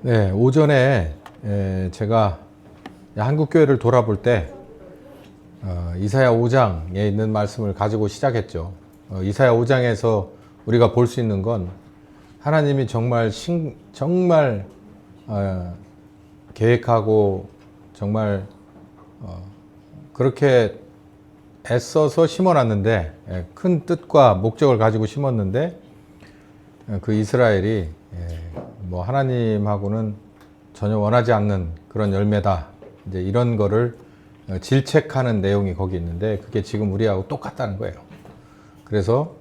네, 오전에 제가 한국교회를 돌아볼 때 이사야 5장에 있는 말씀을 가지고 시작했죠. 이사야 5장에서 우리가 볼 수 있는 건 하나님이 정말 계획하고 정말 그렇게 애써서 심어놨는데, 큰 뜻과 목적을 가지고 심었는데 그 이스라엘이 뭐 하나님하고는 전혀 원하지 않는 그런 열매다, 이제 이런 거를 질책하는 내용이 거기 있는데, 그게 지금 우리하고 똑같다는 거예요. 그래서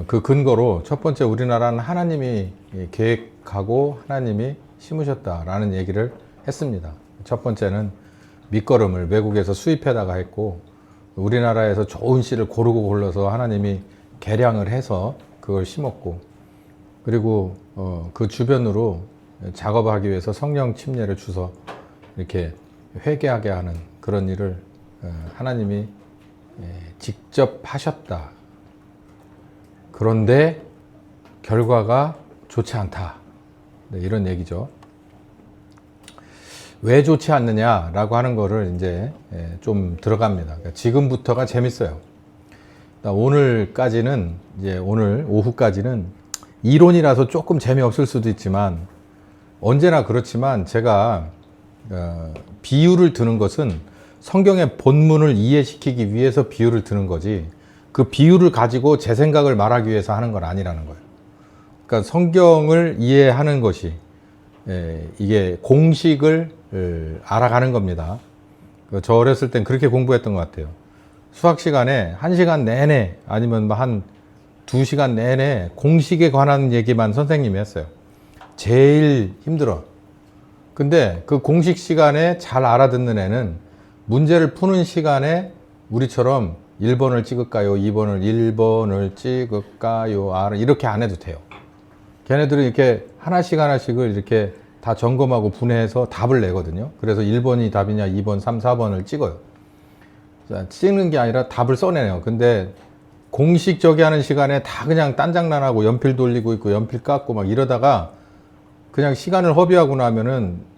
그 근거로 첫 번째, 우리나라는 하나님이 계획하고 하나님이 심으셨다라는 얘기를 했습니다. 첫 번째는 밑거름을 외국에서 수입해다가 했고, 우리나라에서 좋은 씨를 고르고 골라서 하나님이 개량을 해서 그걸 심었고, 그리고 그 주변으로 작업하기 위해서 성령 침례를 주서 이렇게 회개하게 하는 그런 일을 하나님이 직접 하셨다. 그런데 결과가 좋지 않다, 네, 이런 얘기죠. 왜 좋지 않느냐라고 하는 거를 이제 좀 들어갑니다. 그러니까 지금부터가 재밌어요. 오늘까지는, 이제 오늘 오후까지는 이론이라서 조금 재미없을 수도 있지만, 언제나 그렇지만 제가 비유를 드는 것은 성경의 본문을 이해시키기 위해서 비유를 드는 거지, 그 비유를 가지고 제 생각을 말하기 위해서 하는 건 아니라는 거예요. 그러니까 성경을 이해하는 것이 이게 공식을 알아가는 겁니다. 저 어렸을 땐 그렇게 공부했던 것 같아요. 수학 시간에 1시간 내내 아니면 한 2시간 내내 공식에 관한 얘기만 선생님이 했어요. 제일 힘들어. 근데 그 공식 시간에 잘 알아듣는 애는 문제를 푸는 시간에 우리처럼 1번을 찍을까요? 1번을 찍을까요? 이렇게 안 해도 돼요. 걔네들은 이렇게 하나씩을 이렇게 다 점검하고 분해해서 답을 내거든요. 그래서 1번이 답이냐, 2번, 3, 4번을 찍어요. 찍는 게 아니라 답을 써내요. 근데 공식 저기 하는 시간에 다 그냥 딴장난하고 연필 돌리고 있고 연필 깎고 막 이러다가 그냥 시간을 허비하고 나면은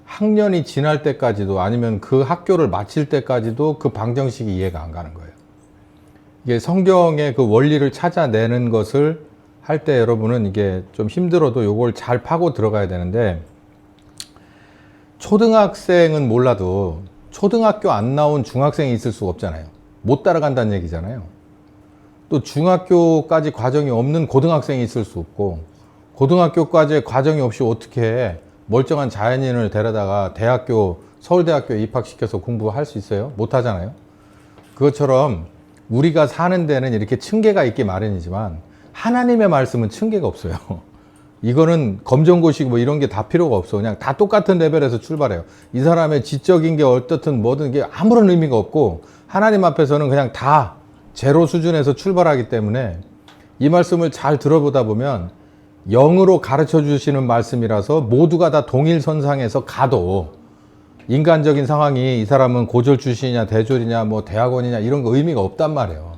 학년이 지날 때까지도, 아니면 그 학교를 마칠 때까지도 그 방정식이 이해가 안 가는 거예요. 이게 성경의 그 원리를 찾아내는 것을 할 때 여러분은 이게 좀 힘들어도 요걸 잘 파고 들어가야 되는데, 초등학생은 몰라도 초등학교 안 나온 중학생이 있을 수가 없잖아요. 못 따라간다는 얘기잖아요. 또 중학교까지 과정이 없는 고등학생이 있을 수 없고, 고등학교까지 과정이 없이 어떻게 멀쩡한 자연인을 데려다가 서울대학교에 입학시켜서 공부할 수 있어요? 못 하잖아요. 그것처럼 우리가 사는 데는 이렇게 층계가 있기 마련이지만 하나님의 말씀은 층계가 없어요. 이거는 검정고시고 뭐 이런 게 다 필요가 없어. 그냥 다 똑같은 레벨에서 출발해요. 이 사람의 지적인 게 어떻든 뭐든 게 아무런 의미가 없고, 하나님 앞에서는 그냥 다 제로 수준에서 출발하기 때문에 이 말씀을 잘 들어보다 보면 영으로 가르쳐 주시는 말씀이라서 모두가 다 동일선상에서 가도 인간적인 상황이 이 사람은 고졸 출신이냐 대졸이냐 뭐 대학원이냐 이런 거 의미가 없단 말이에요.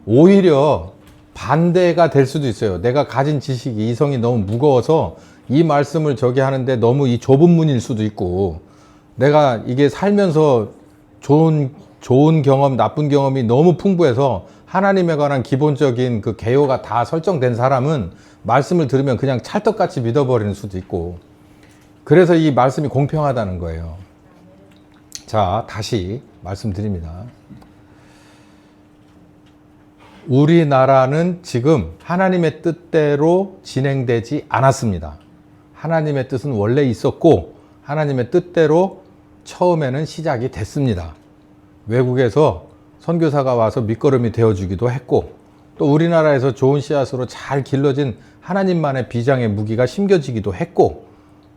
오히려 반대가 될 수도 있어요. 내가 가진 지식이, 이성이 너무 무거워서 이 말씀을 저기 하는데 너무 이 좁은 문일 수도 있고, 내가 이게 살면서 좋은 경험, 나쁜 경험이 너무 풍부해서 하나님에 관한 기본적인 그 개요가 다 설정된 사람은 말씀을 들으면 그냥 찰떡같이 믿어버리는 수도 있고, 그래서 이 말씀이 공평하다는 거예요. 자, 다시 말씀드립니다. 우리나라는 지금 하나님의 뜻대로 진행되지 않았습니다. 하나님의 뜻은 원래 있었고, 하나님의 뜻대로 처음에는 시작이 됐습니다. 외국에서 선교사가 와서 밑거름이 되어주기도 했고, 또 우리나라에서 좋은 씨앗으로 잘 길러진 하나님만의 비장의 무기가 심겨지기도 했고,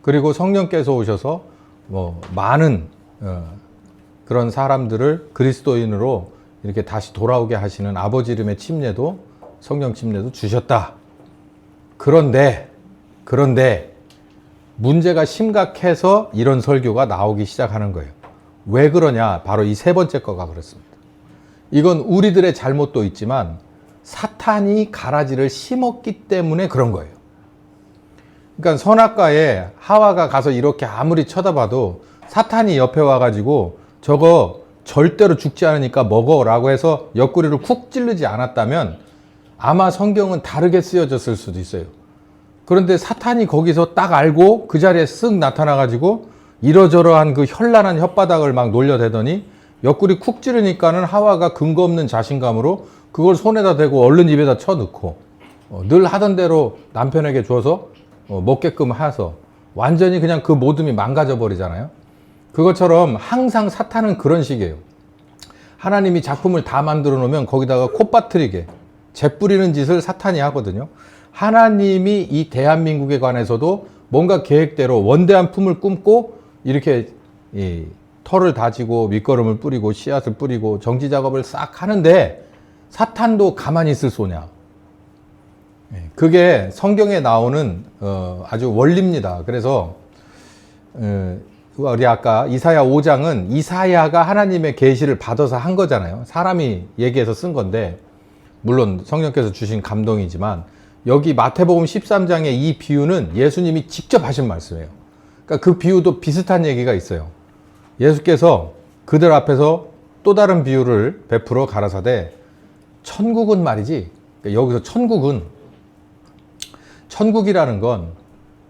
그리고 성령께서 오셔서 많은 그런 사람들을 그리스도인으로 이렇게 다시 돌아오게 하시는 아버지 이름의 침례도, 성령 침례도 주셨다. 그런데 문제가 심각해서 이런 설교가 나오기 시작하는 거예요. 왜 그러냐? 바로 이 세 번째 거가 그렇습니다. 이건 우리들의 잘못도 있지만 사탄이 가라지를 심었기 때문에 그런 거예요. 그러니까 선악과에 하와가 가서 이렇게 아무리 쳐다봐도 사탄이 옆에 와가지고 저거 절대로 죽지 않으니까 먹어라고 해서 옆구리를 쿡 찌르지 않았다면 아마 성경은 다르게 쓰여졌을 수도 있어요. 그런데 사탄이 거기서 딱 알고 그 자리에 쓱 나타나가지고 이러저러한 그 현란한 혓바닥을 막 놀려대더니 옆구리 쿡 찌르니까는 하와가 근거 없는 자신감으로 그걸 손에다 대고 얼른 입에다 쳐넣고 늘 하던 대로 남편에게 줘서 먹게끔 해서 완전히 그냥 그 모둠이 망가져 버리잖아요. 그것처럼 항상 사탄은 그런 식이에요. 하나님이 작품을 다 만들어 놓으면 거기다가 코 빠뜨리게 재뿌리는 짓을 사탄이 하거든요. 하나님이 이 대한민국에 관해서도 뭔가 계획대로 원대한 품을 꿈고 이렇게 털을 다지고 밑거름을 뿌리고 씨앗을 뿌리고 정지 작업을 싹 하는데 사탄도 가만히 있을 소냐. 그게 성경에 나오는 아주 원리입니다. 그래서 우리 아까 이사야 5장은 이사야가 하나님의 계시를 받아서 한 거잖아요. 사람이 얘기해서 쓴 건데 물론 성령께서 주신 감동이지만 여기 마태복음 13장의 이 비유는 예수님이 직접 하신 말씀이에요. 그러니까 그 비유도 비슷한 얘기가 있어요. 예수께서 그들 앞에서 또 다른 비유를 베풀어 가라사대 천국은 말이지, 그러니까 여기서 천국이라는 건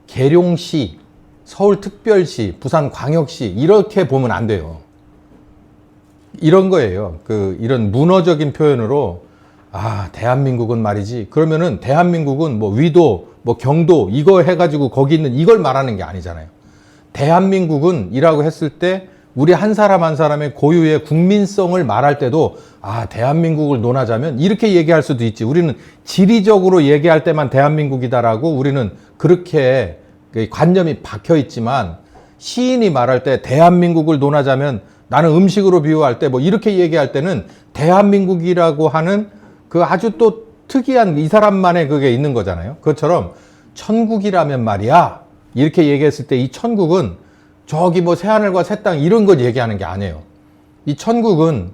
계룡시, 서울특별시, 부산광역시 이렇게 보면 안 돼요. 이런 거예요. 이런 문어적인 표현으로 대한민국은 말이지. 그러면은 대한민국은 뭐 위도, 뭐 경도 이거 해가지고 거기 있는 이걸 말하는 게 아니잖아요. 대한민국은 이라고 했을 때 우리 한 사람 한 사람의 고유의 국민성을 말할 때도 대한민국을 논하자면 이렇게 얘기할 수도 있지. 우리는 지리적으로 얘기할 때만 대한민국이다라고 우리는 그렇게 관념이 박혀 있지만 시인이 말할 때 대한민국을 논하자면 나는 음식으로 비유할 때 뭐 이렇게 얘기할 때는 대한민국이라고 하는 그 아주 또 특이한 이 사람만의 그게 있는 거잖아요. 그것처럼 천국이라면 말이야 이렇게 얘기했을 때 이 천국은 저기 뭐 새하늘과 새 땅 이런 걸 얘기하는 게 아니에요. 이 천국은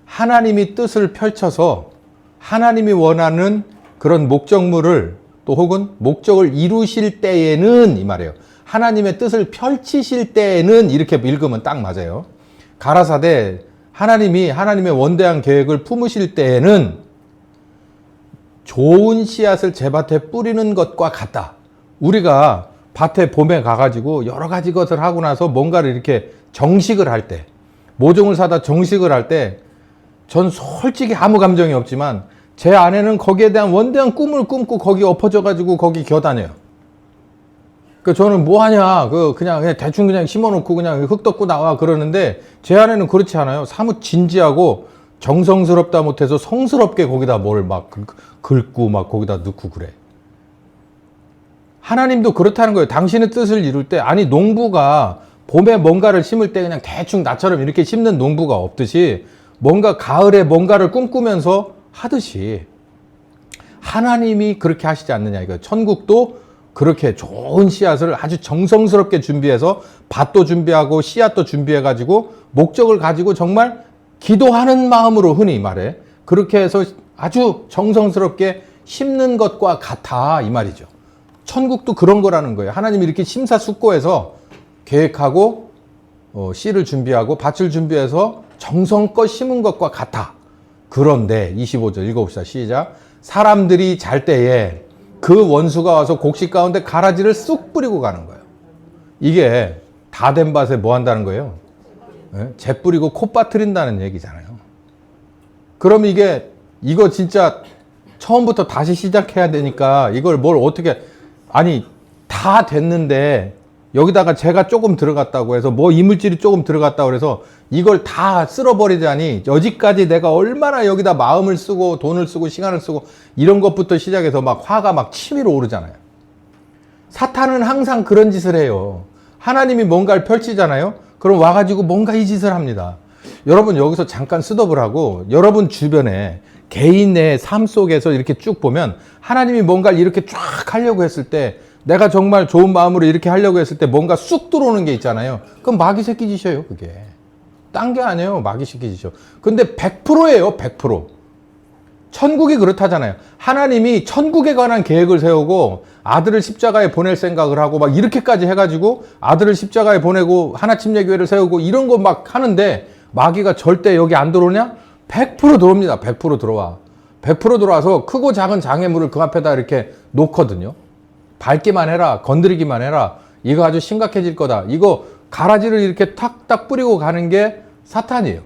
하나님이 뜻을 펼쳐서 하나님이 원하는 그런 목적물을 또 혹은 목적을 이루실 때에는 이 말이에요. 하나님의 뜻을 펼치실 때에는 이렇게 읽으면 딱 맞아요. 가라사대 하나님이 하나님의 원대한 계획을 품으실 때에는 좋은 씨앗을 제 밭에 뿌리는 것과 같다. 우리가 밭에 봄에 가가지고 여러 가지 것을 하고 나서 뭔가를 이렇게 정식을 할 때, 모종을 사다 정식을 할 때, 전 솔직히 아무 감정이 없지만 제 아내는 거기에 대한 원대한 꿈을 꿈고 거기 엎어져가지고 거기 기어다녀요. 그 저는 뭐 하냐, 그냥 대충 그냥 심어놓고 그냥 흙 덮고 나와 그러는데 제 아내는 그렇지 않아요. 사뭇 진지하고 정성스럽다 못해서 성스럽게 거기다 뭘 막 긁고 막 거기다 넣고 그래. 하나님도 그렇다는 거예요. 당신의 뜻을 이룰 때, 아니 농부가 봄에 뭔가를 심을 때 그냥 대충 나처럼 이렇게 심는 농부가 없듯이 뭔가 가을에 뭔가를 꿈꾸면서 하듯이 하나님이 그렇게 하시지 않느냐 이거예요. 천국도 그렇게 좋은 씨앗을 아주 정성스럽게 준비해서 밭도 준비하고 씨앗도 준비해가지고 목적을 가지고 정말 기도하는 마음으로 흔히 말해 그렇게 해서 아주 정성스럽게 심는 것과 같아 이 말이죠. 천국도 그런 거라는 거예요. 하나님이 이렇게 심사숙고해서 계획하고 씨를 준비하고 밭을 준비해서 정성껏 심은 것과 같아. 그런데 25절 읽어봅시다. 시작. 사람들이 잘 때에 그 원수가 와서 곡식 가운데 가라지를 쑥 뿌리고 가는 거예요. 이게 다 된 밭에 뭐 한다는 거예요? 재 뿌리고 코 빠뜨린다는 얘기잖아요. 그럼 이거 진짜 처음부터 다시 시작해야 되니까 이걸 뭘 어떻게, 아니 다 됐는데 여기다가 재가 조금 들어갔다고 해서 뭐 이물질이 조금 들어갔다고 해서 이걸 다 쓸어버리자니 여지까지 내가 얼마나 여기다 마음을 쓰고 돈을 쓰고 시간을 쓰고 이런 것부터 시작해서 막 화가 막 치밀어 오르잖아요. 사탄은 항상 그런 짓을 해요. 하나님이 뭔가를 펼치잖아요. 그럼 와가지고 뭔가 이 짓을 합니다. 여러분 여기서 잠깐 스톱을 하고 여러분 주변에 개인의 삶 속에서 이렇게 쭉 보면 하나님이 뭔가를 이렇게 쫙 하려고 했을 때 내가 정말 좋은 마음으로 이렇게 하려고 했을 때 뭔가 쑥 들어오는 게 있잖아요. 그럼 마귀 새끼 짓이에요. 그게 딴 게 아니에요. 마귀 새끼 짓이요. 근데 100%예요. 100%. 천국이 그렇다잖아요. 하나님이 천국에 관한 계획을 세우고 아들을 십자가에 보낼 생각을 하고 막 이렇게까지 해가지고 아들을 십자가에 보내고 하나침례교회를 세우고 이런 거 막 하는데 마귀가 절대 여기 안 들어오냐? 100% 들어옵니다. 100% 들어와. 100% 들어와서 크고 작은 장애물을 그 앞에다 이렇게 놓거든요. 밟기만 해라. 건드리기만 해라. 이거 아주 심각해질 거다. 이거 가라지를 이렇게 탁탁 뿌리고 가는 게 사탄이에요.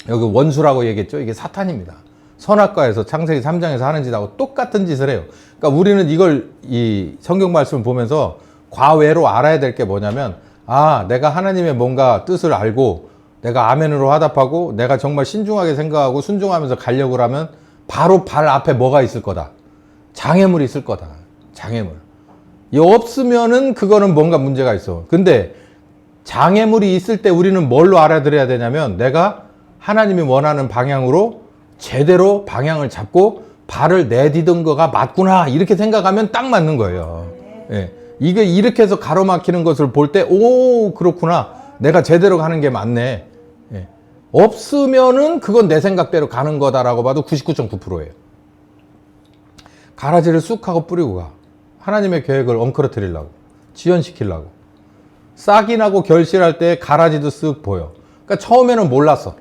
여기 원수라고 얘기했죠. 이게 사탄입니다. 선악과에서 창세기 3장에서 하는 짓하고 똑같은 짓을 해요. 그러니까 우리는 이걸 이 성경 말씀을 보면서 과외로 알아야 될 게 뭐냐면 아, 내가 하나님의 뭔가 뜻을 알고 내가 아멘으로 화답하고 내가 정말 신중하게 생각하고 순종하면서 가려고 하면 바로 발 앞에 뭐가 있을 거다. 장애물이 있을 거다. 장애물. 이 없으면은 그거는 뭔가 문제가 있어. 근데 장애물이 있을 때 우리는 뭘로 알아들어야 되냐면 내가 하나님이 원하는 방향으로 제대로 방향을 잡고 발을 내디딘 거가 맞구나 이렇게 생각하면 딱 맞는 거예요. 예. 이게 이렇게 해서 가로막히는 것을 볼 때 오 그렇구나 내가 제대로 가는 게 맞네. 예. 없으면은 그건 내 생각대로 가는 거다라고 봐도 99.9%예요. 가라지를 쑥 하고 뿌리고 가. 하나님의 계획을 엉클어뜨리려고 지연시키려고 싹이 나고 결실할 때 가라지도 쓱 보여. 그러니까 처음에는 몰랐어.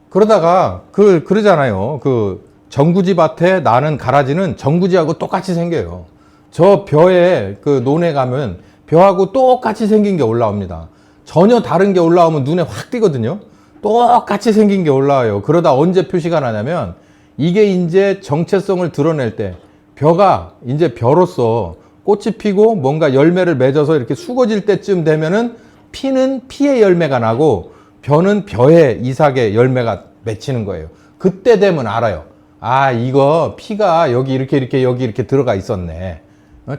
그러다가 그러잖아요. 그 정구지 밭에 나는 가라지는 정구지하고 똑같이 생겨요. 저 벼에 그 논에 가면 벼하고 똑같이 생긴 게 올라옵니다. 전혀 다른 게 올라오면 눈에 확 띄거든요. 똑같이 생긴 게 올라와요. 그러다 언제 표시가 나냐면 이게 이제 정체성을 드러낼 때 벼가 이제 벼로서 꽃이 피고 뭔가 열매를 맺어서 이렇게 수거질 때쯤 되면은 피는 피의 열매가 나고 벼는 벼의 이삭의 열매가 맺히는 거예요. 그때 되면 알아요. 아, 이거 피가 여기 이렇게 여기 이렇게 들어가 있었네.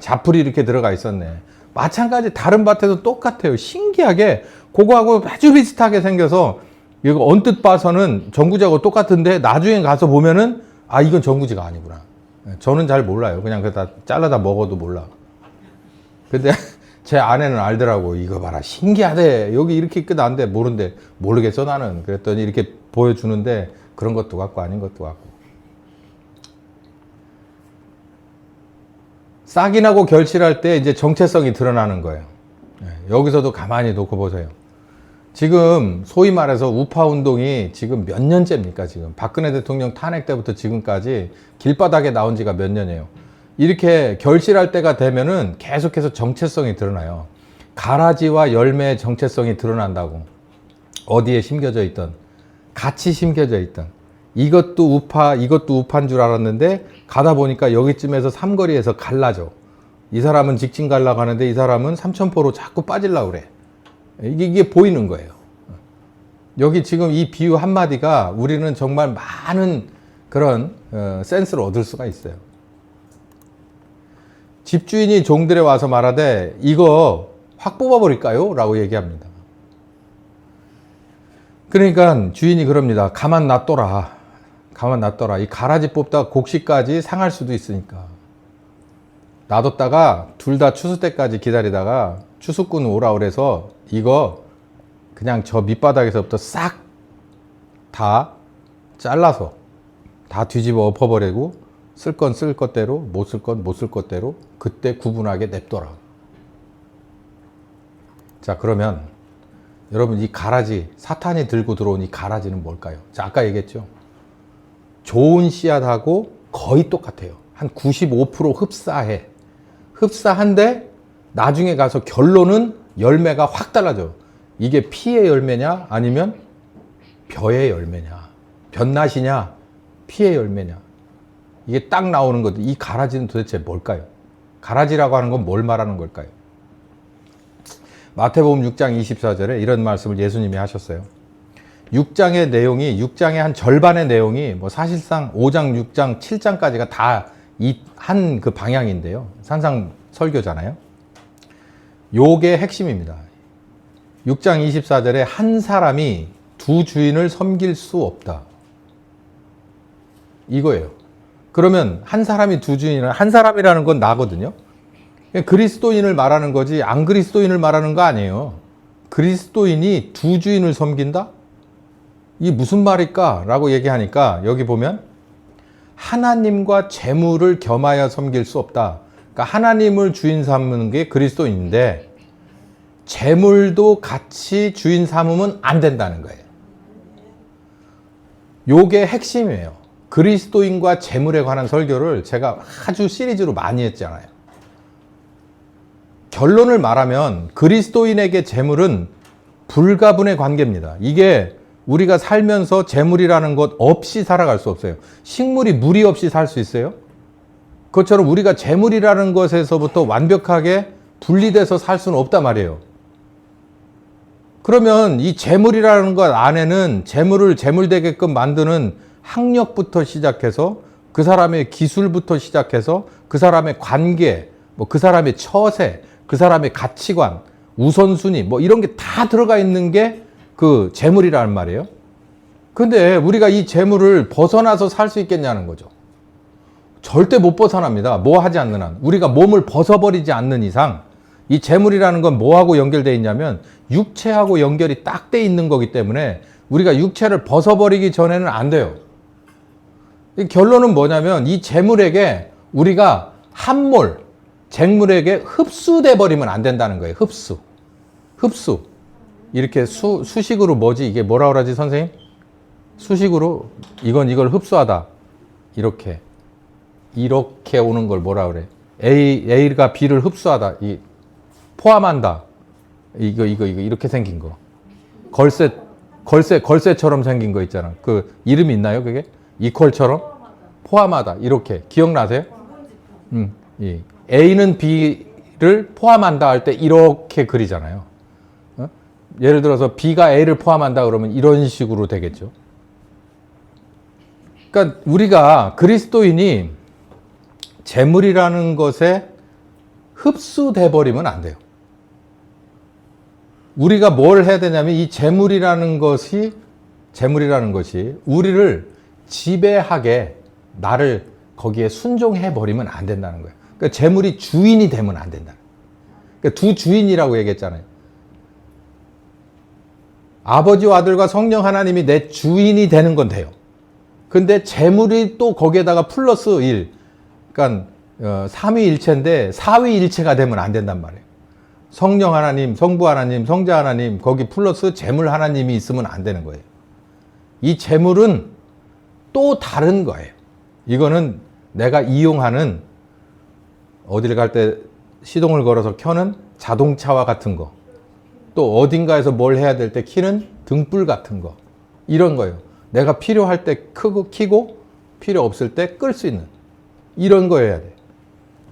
자풀이 이렇게 들어가 있었네. 마찬가지 다른 밭에도 똑같아요. 신기하게 그거하고 아주 비슷하게 생겨서 이거 언뜻 봐서는 정구지하고 똑같은데 나중에 가서 보면은 아, 이건 정구지가 아니구나. 저는 잘 몰라요. 그냥 다 잘라다 먹어도 몰라. 근데 제 아내는 알더라고. 이거 봐라. 신기하대. 여기 이렇게 끝난데 모른대. 모르겠어 나는. 그랬더니 이렇게 보여주는데 그런 것도 같고 아닌 것도 같고. 싹이 나고 결실할 때 이제 정체성이 드러나는 거예요. 여기서도 가만히 놓고 보세요. 지금 소위 말해서 우파 운동이 지금 몇 년째입니까? 지금 박근혜 대통령 탄핵 때부터 지금까지 길바닥에 나온 지가 몇 년이에요. 이렇게 결실할 때가 되면은 계속해서 정체성이 드러나요. 가라지와 열매의 정체성이 드러난다고. 어디에 심겨져 있던, 같이 심겨져 있던. 이것도 우파, 이것도 우파인 줄 알았는데 가다 보니까 여기쯤에서 삼거리에서 갈라져. 이 사람은 직진 가려고 하는데 이 사람은 삼천포로 자꾸 빠지려고 그래. 이게 보이는 거예요. 여기 지금 이 비유 한마디가 우리는 정말 많은 그런 센스를 얻을 수가 있어요. 집주인이 종들에 와서 말하되 이거 확 뽑아버릴까요? 라고 얘기합니다. 그러니까 주인이 그럽니다. 가만 놔둬라. 가만 놔둬라. 이 가라지 뽑다가 곡식까지 상할 수도 있으니까. 놔뒀다가 둘 다 추수 때까지 기다리다가 추수꾼 오라 그래서 이거 그냥 저 밑바닥에서부터 싹 다 잘라서 다 뒤집어 엎어버리고 쓸 건 쓸 것대로 못 쓸 건 못 쓸 것대로 그때 구분하게 냅둬라. 자, 그러면 여러분 이 가라지, 사탄이 들고 들어온 이 가라지는 뭘까요? 자, 아까 얘기했죠. 좋은 씨앗하고 거의 똑같아요. 한 95% 흡사해. 흡사한데 나중에 가서 결론은 열매가 확 달라져. 이게 피의 열매냐 아니면 벼의 열매냐, 벼낫이냐 피의 열매냐. 이게 딱 나오는 거죠. 이 가라지는 도대체 뭘까요? 가라지라고 하는 건 뭘 말하는 걸까요? 마태복음 6장 24절에 이런 말씀을 예수님이 하셨어요. 6장의 내용이, 6장의 한 절반의 내용이 뭐 사실상 5장, 6장, 7장까지가 다 이 한 그 방향인데요. 산상 설교잖아요. 요게 핵심입니다. 6장 24절에 한 사람이 두 주인을 섬길 수 없다. 이거예요. 그러면 한 사람이 두 주인을, 한 사람이라는 건 나거든요. 그리스도인을 말하는 거지 안 그리스도인을 말하는 거 아니에요. 그리스도인이 두 주인을 섬긴다? 이게 무슨 말일까? 라고 얘기하니까 여기 보면 하나님과 재물을 겸하여 섬길 수 없다. 그러니까 하나님을 주인 삼는 게 그리스도인인데 재물도 같이 주인 삼으면 안 된다는 거예요. 요게 핵심이에요. 그리스도인과 재물에 관한 설교를 제가 아주 시리즈로 많이 했잖아요. 결론을 말하면 그리스도인에게 재물은 불가분의 관계입니다. 이게 우리가 살면서 재물이라는 것 없이 살아갈 수 없어요. 식물이 물이 없이 살 수 있어요? 그것처럼 우리가 재물이라는 것에서부터 완벽하게 분리돼서 살 수는 없단 말이에요. 그러면 이 재물이라는 것 안에는 재물을 재물되게끔 만드는 학력부터 시작해서 그 사람의 기술부터 시작해서 그 사람의 관계, 뭐 그 사람의 처세, 그 사람의 가치관, 우선순위 뭐 이런 게 다 들어가 있는 게 그 재물이라는 말이에요. 근데 우리가 이 재물을 벗어나서 살 수 있겠냐는 거죠. 절대 못 벗어납니다. 뭐 하지 않는 한. 우리가 몸을 벗어버리지 않는 이상 이 재물이라는 건 뭐하고 연결되어 있냐면 육체하고 연결이 딱 돼 있는 거기 때문에 우리가 육체를 벗어버리기 전에는 안 돼요. 이 결론은 뭐냐면 이 재물에게 우리가 함몰, 재물에게 흡수돼 버리면 안 된다는 거예요. 흡수. 이렇게 수식으로 뭐지? 이게 뭐라 그러지 선생님? 수식으로 이걸 흡수하다. 이렇게 오는 걸 뭐라 그래? A가 B를 흡수하다. 포함한다. 이거 이렇게 생긴 거. 걸쇠처럼 생긴 거 있잖아. 그 이름이 있나요? 그게? 이퀄처럼? 포함하다. 이렇게. 기억나세요? A는 B를 포함한다 할 때 이렇게 그리잖아요. 예를 들어서 B가 A를 포함한다 그러면 이런 식으로 되겠죠. 그러니까 우리가 그리스도인이 재물이라는 것에 흡수돼 버리면 안 돼요. 우리가 뭘 해야 되냐면 이 재물이라는 것이 우리를 지배하게 나를 거기에 순종해 버리면 안 된다는 거예요. 그러니까 재물이 주인이 되면 안 된다. 그러니까 두 주인이라고 얘기했잖아요. 아버지와 아들과 성령 하나님이 내 주인이 되는 건 돼요. 근데 재물이 또 거기에다가 플러스 1, 그러니까 삼위일체인데 사위일체가 되면 안 된단 말이에요. 성령 하나님, 성부 하나님, 성자 하나님, 거기 플러스 재물 하나님이 있으면 안 되는 거예요. 이 재물은 또 다른 거예요. 이거는 내가 이용하는 어디를 갈 때 시동을 걸어서 켜는 자동차와 같은 거, 또 어딘가에서 뭘 해야 될 때 켜는 등불 같은 거, 이런 거예요. 내가 필요할 때 켜고 필요 없을 때 끌 수 있는 이런 거여야 돼.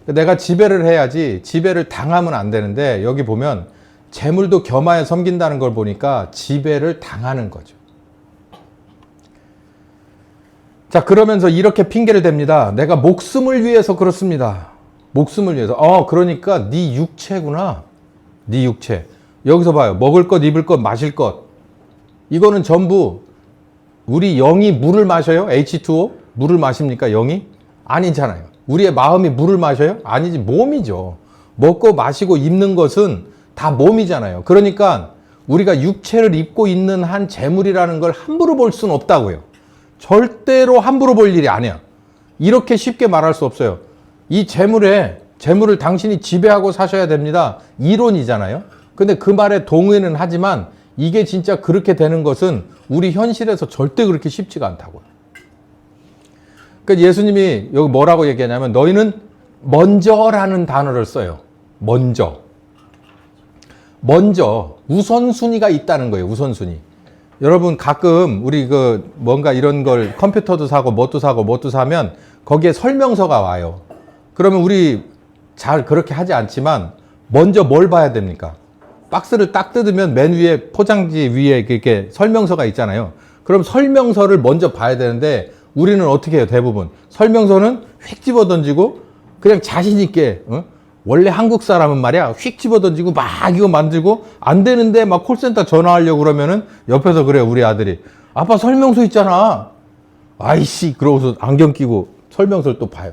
내가 지배를 해야지 지배를 당하면 안 되는데 여기 보면 재물도 겸하여 섬긴다는 걸 보니까 지배를 당하는 거죠. 자, 그러면서 이렇게 핑계를 댑니다. 내가 목숨을 위해서 그렇습니다. 목숨을 위해서. 그러니까 네 육체구나. 네 육체. 여기서 봐요. 먹을 것, 입을 것, 마실 것. 이거는 전부 우리 영이 물을 마셔요? H2O? 물을 마십니까? 영이? 아니잖아요. 우리의 마음이 물을 마셔요? 아니지. 몸이죠. 먹고 마시고 입는 것은 다 몸이잖아요. 그러니까 우리가 육체를 입고 있는 한 재물이라는 걸 함부로 볼 수는 없다고요. 절대로 함부로 볼 일이 아니야. 이렇게 쉽게 말할 수 없어요. 이 재물을 당신이 지배하고 사셔야 됩니다. 이론이잖아요. 근데 그 말에 동의는 하지만 이게 진짜 그렇게 되는 것은 우리 현실에서 절대 그렇게 쉽지가 않다고요. 그러니까 예수님이 여기 뭐라고 얘기하냐면 너희는 먼저라는 단어를 써요. 먼저 우선순위가 있다는 거예요. 우선순위. 여러분 가끔 우리 뭔가 이런 걸 컴퓨터도 사고 뭣도 사면 거기에 설명서가 와요. 그러면 우리 잘 그렇게 하지 않지만 먼저 뭘 봐야 됩니까? 박스를 딱 뜯으면 맨 위에 포장지 위에 이렇게 설명서가 있잖아요. 그럼 설명서를 먼저 봐야 되는데 우리는 어떻게 해요? 대부분 설명서는 휙 집어 던지고 그냥 자신 있게 원래 한국 사람은 말이야 휙 집어 던지고 막 이거 만들고 안 되는데 막 콜센터 전화하려고 그러면은 옆에서 그래요. 우리 아들이 아빠 설명서 있잖아. 아이씨 그러고서 안경 끼고 설명서를 또 봐요.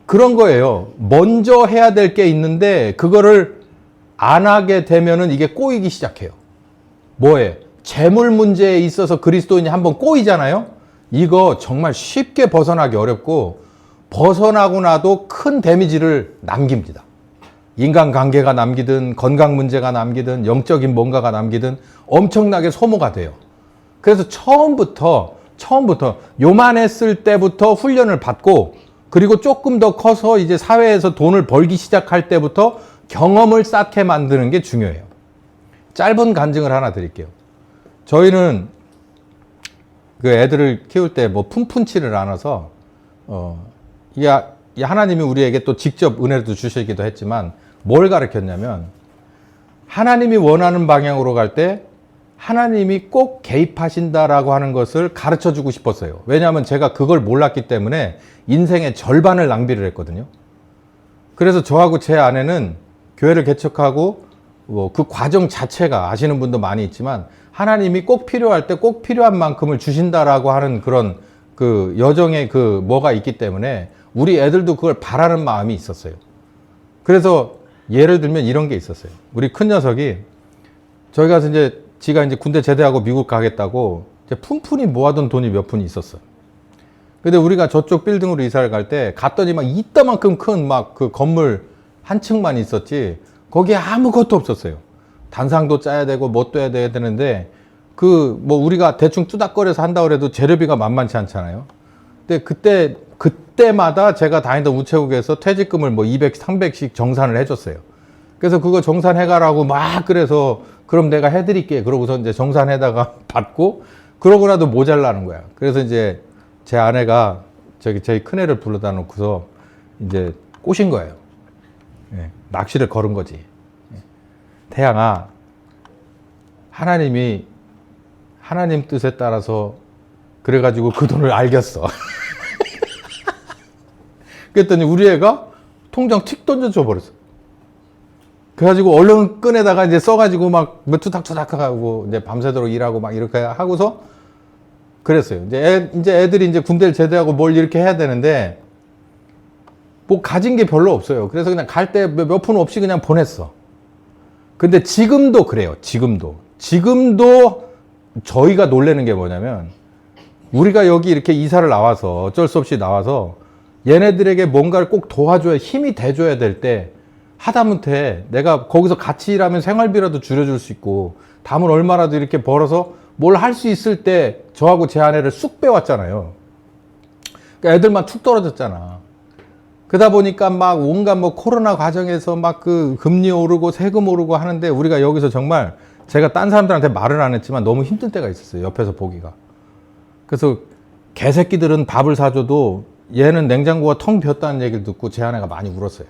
그런 거예요. 먼저 해야 될 게 있는데 그거를 안 하게 되면은 이게 꼬이기 시작해요. 뭐에? 재물 문제에 있어서 그리스도인이 한번 꼬이잖아요. 이거 정말 쉽게 벗어나기 어렵고 벗어나고 나도 큰 데미지를 남깁니다. 인간관계가 남기든 건강 문제가 남기든 영적인 뭔가가 남기든 엄청나게 소모가 돼요. 그래서 처음부터 요만했을 때부터 훈련을 받고, 그리고 조금 더 커서 이제 사회에서 돈을 벌기 시작할 때부터 경험을 쌓게 만드는 게 중요해요. 짧은 간증을 하나 드릴게요. 저희는 그 애들을 키울 때 뭐 푼푼치를 않아서 이 하나님이 우리에게 또 직접 은혜도 주시기도 했지만 뭘 가르쳤냐면, 하나님이 원하는 방향으로 갈 때 하나님이 꼭 개입하신다라고 하는 것을 가르쳐 주고 싶었어요. 왜냐하면 제가 그걸 몰랐기 때문에 인생의 절반을 낭비를 했거든요. 그래서 저하고 제 아내는 교회를 개척하고 그 과정 자체가 아시는 분도 많이 있지만, 하나님이 꼭 필요할 때 꼭 필요한 만큼을 주신다라고 하는 그런 그 여정의 그 뭐가 있기 때문에 우리 애들도 그걸 바라는 마음이 있었어요. 그래서 예를 들면 이런 게 있었어요. 우리 큰 녀석이, 저희가 지가 이제 군대 제대하고 미국 가겠다고 이제 푼푼히 모아둔 돈이 몇 푼이 있었어. 근데 우리가 저쪽 빌딩으로 이사를 갈 때 갔더니 막 이따만큼 큰 막 그 건물 한 층만 있었지, 거기에 아무것도 없었어요. 단상도 짜야 되고 뭣도 해야 되는데, 그 뭐 우리가 대충 뚜닥거려서 한다고 해도 재료비가 만만치 않잖아요. 근데 그때마다 제가 다니던 우체국에서 퇴직금을 뭐 200, 300씩 정산을 해줬어요. 그래서 그거 정산해가라고 막, 그래서 그럼 내가 해드릴게. 그러고서 이제 정산해다가 받고, 그러고 나도 모자라는 거야. 그래서 이제 제 아내가 저희 큰애를 불러다 놓고서 이제 꼬신 거예요. 예, 낚시를 걸은 거지. 태양아, 하나님이 하나님 뜻에 따라서 그래가지고 그 돈을 알겠어. 그랬더니 우리 애가 통장 틱 던져줘 버렸어. 그래가지고 얼른 꺼내다가 이제 써가지고 막 투닥투닥 하고 이제 밤새도록 일하고 막 이렇게 하고서 그랬어요. 이제 애들이 이제 군대를 제대하고 뭘 이렇게 해야 되는데 뭐 가진 게 별로 없어요. 그래서 그냥 갈 때 몇 푼 없이 그냥 보냈어. 근데 지금도 그래요. 지금도 저희가 놀라는 게 뭐냐면, 우리가 여기 이렇게 이사를 나와서 어쩔 수 없이 나와서 얘네들에게 뭔가를 꼭 도와줘야, 힘이 돼줘야 될 때 하다못해 내가 거기서 같이 일하면 생활비라도 줄여줄 수 있고 담을 얼마라도 이렇게 벌어서 뭘 할 수 있을 때 저하고 제 아내를 쑥 빼왔잖아요. 그러니까 애들만 툭 떨어졌잖아. 그러다 보니까 막 온갖 뭐 코로나 과정에서 막 그 금리 오르고 세금 오르고 하는데, 우리가 여기서 정말, 제가 딴 사람들한테 말을 안 했지만 너무 힘들 때가 있었어요. 옆에서 보기가. 그래서 개새끼들은 밥을 사줘도 얘는 냉장고가 텅 비었다는 얘기를 듣고 제 아내가 많이 울었어요.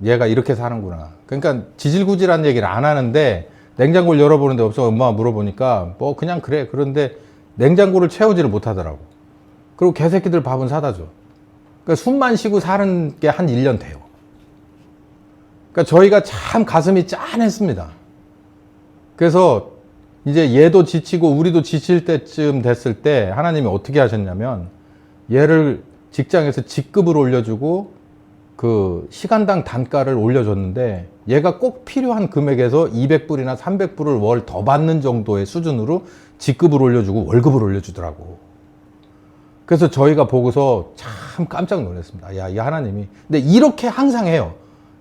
얘가 이렇게 사는구나. 그러니까 지질구질한 얘기를 안 하는데, 냉장고를 열어보는데 없어. 엄마가 물어보니까 뭐 그냥 그래. 그런데 냉장고를 채우지를 못하더라고. 그리고 개새끼들 밥은 사다 줘. 그러니까 숨만 쉬고 사는 게 한 1년 돼요. 그러니까 저희가 참 가슴이 짠했습니다. 그래서 이제 얘도 지치고 우리도 지칠 때쯤 됐을 때 하나님이 어떻게 하셨냐면, 얘를 직장에서 직급을 올려주고 그 시간당 단가를 올려줬는데, 얘가 꼭 필요한 금액에서 200불이나 300불을 월 더 받는 정도의 수준으로 직급을 올려주고 월급을 올려주더라고. 그래서 저희가 보고서 참 깜짝 놀랐습니다. 야, 이 하나님이. 근데 이렇게 항상 해요.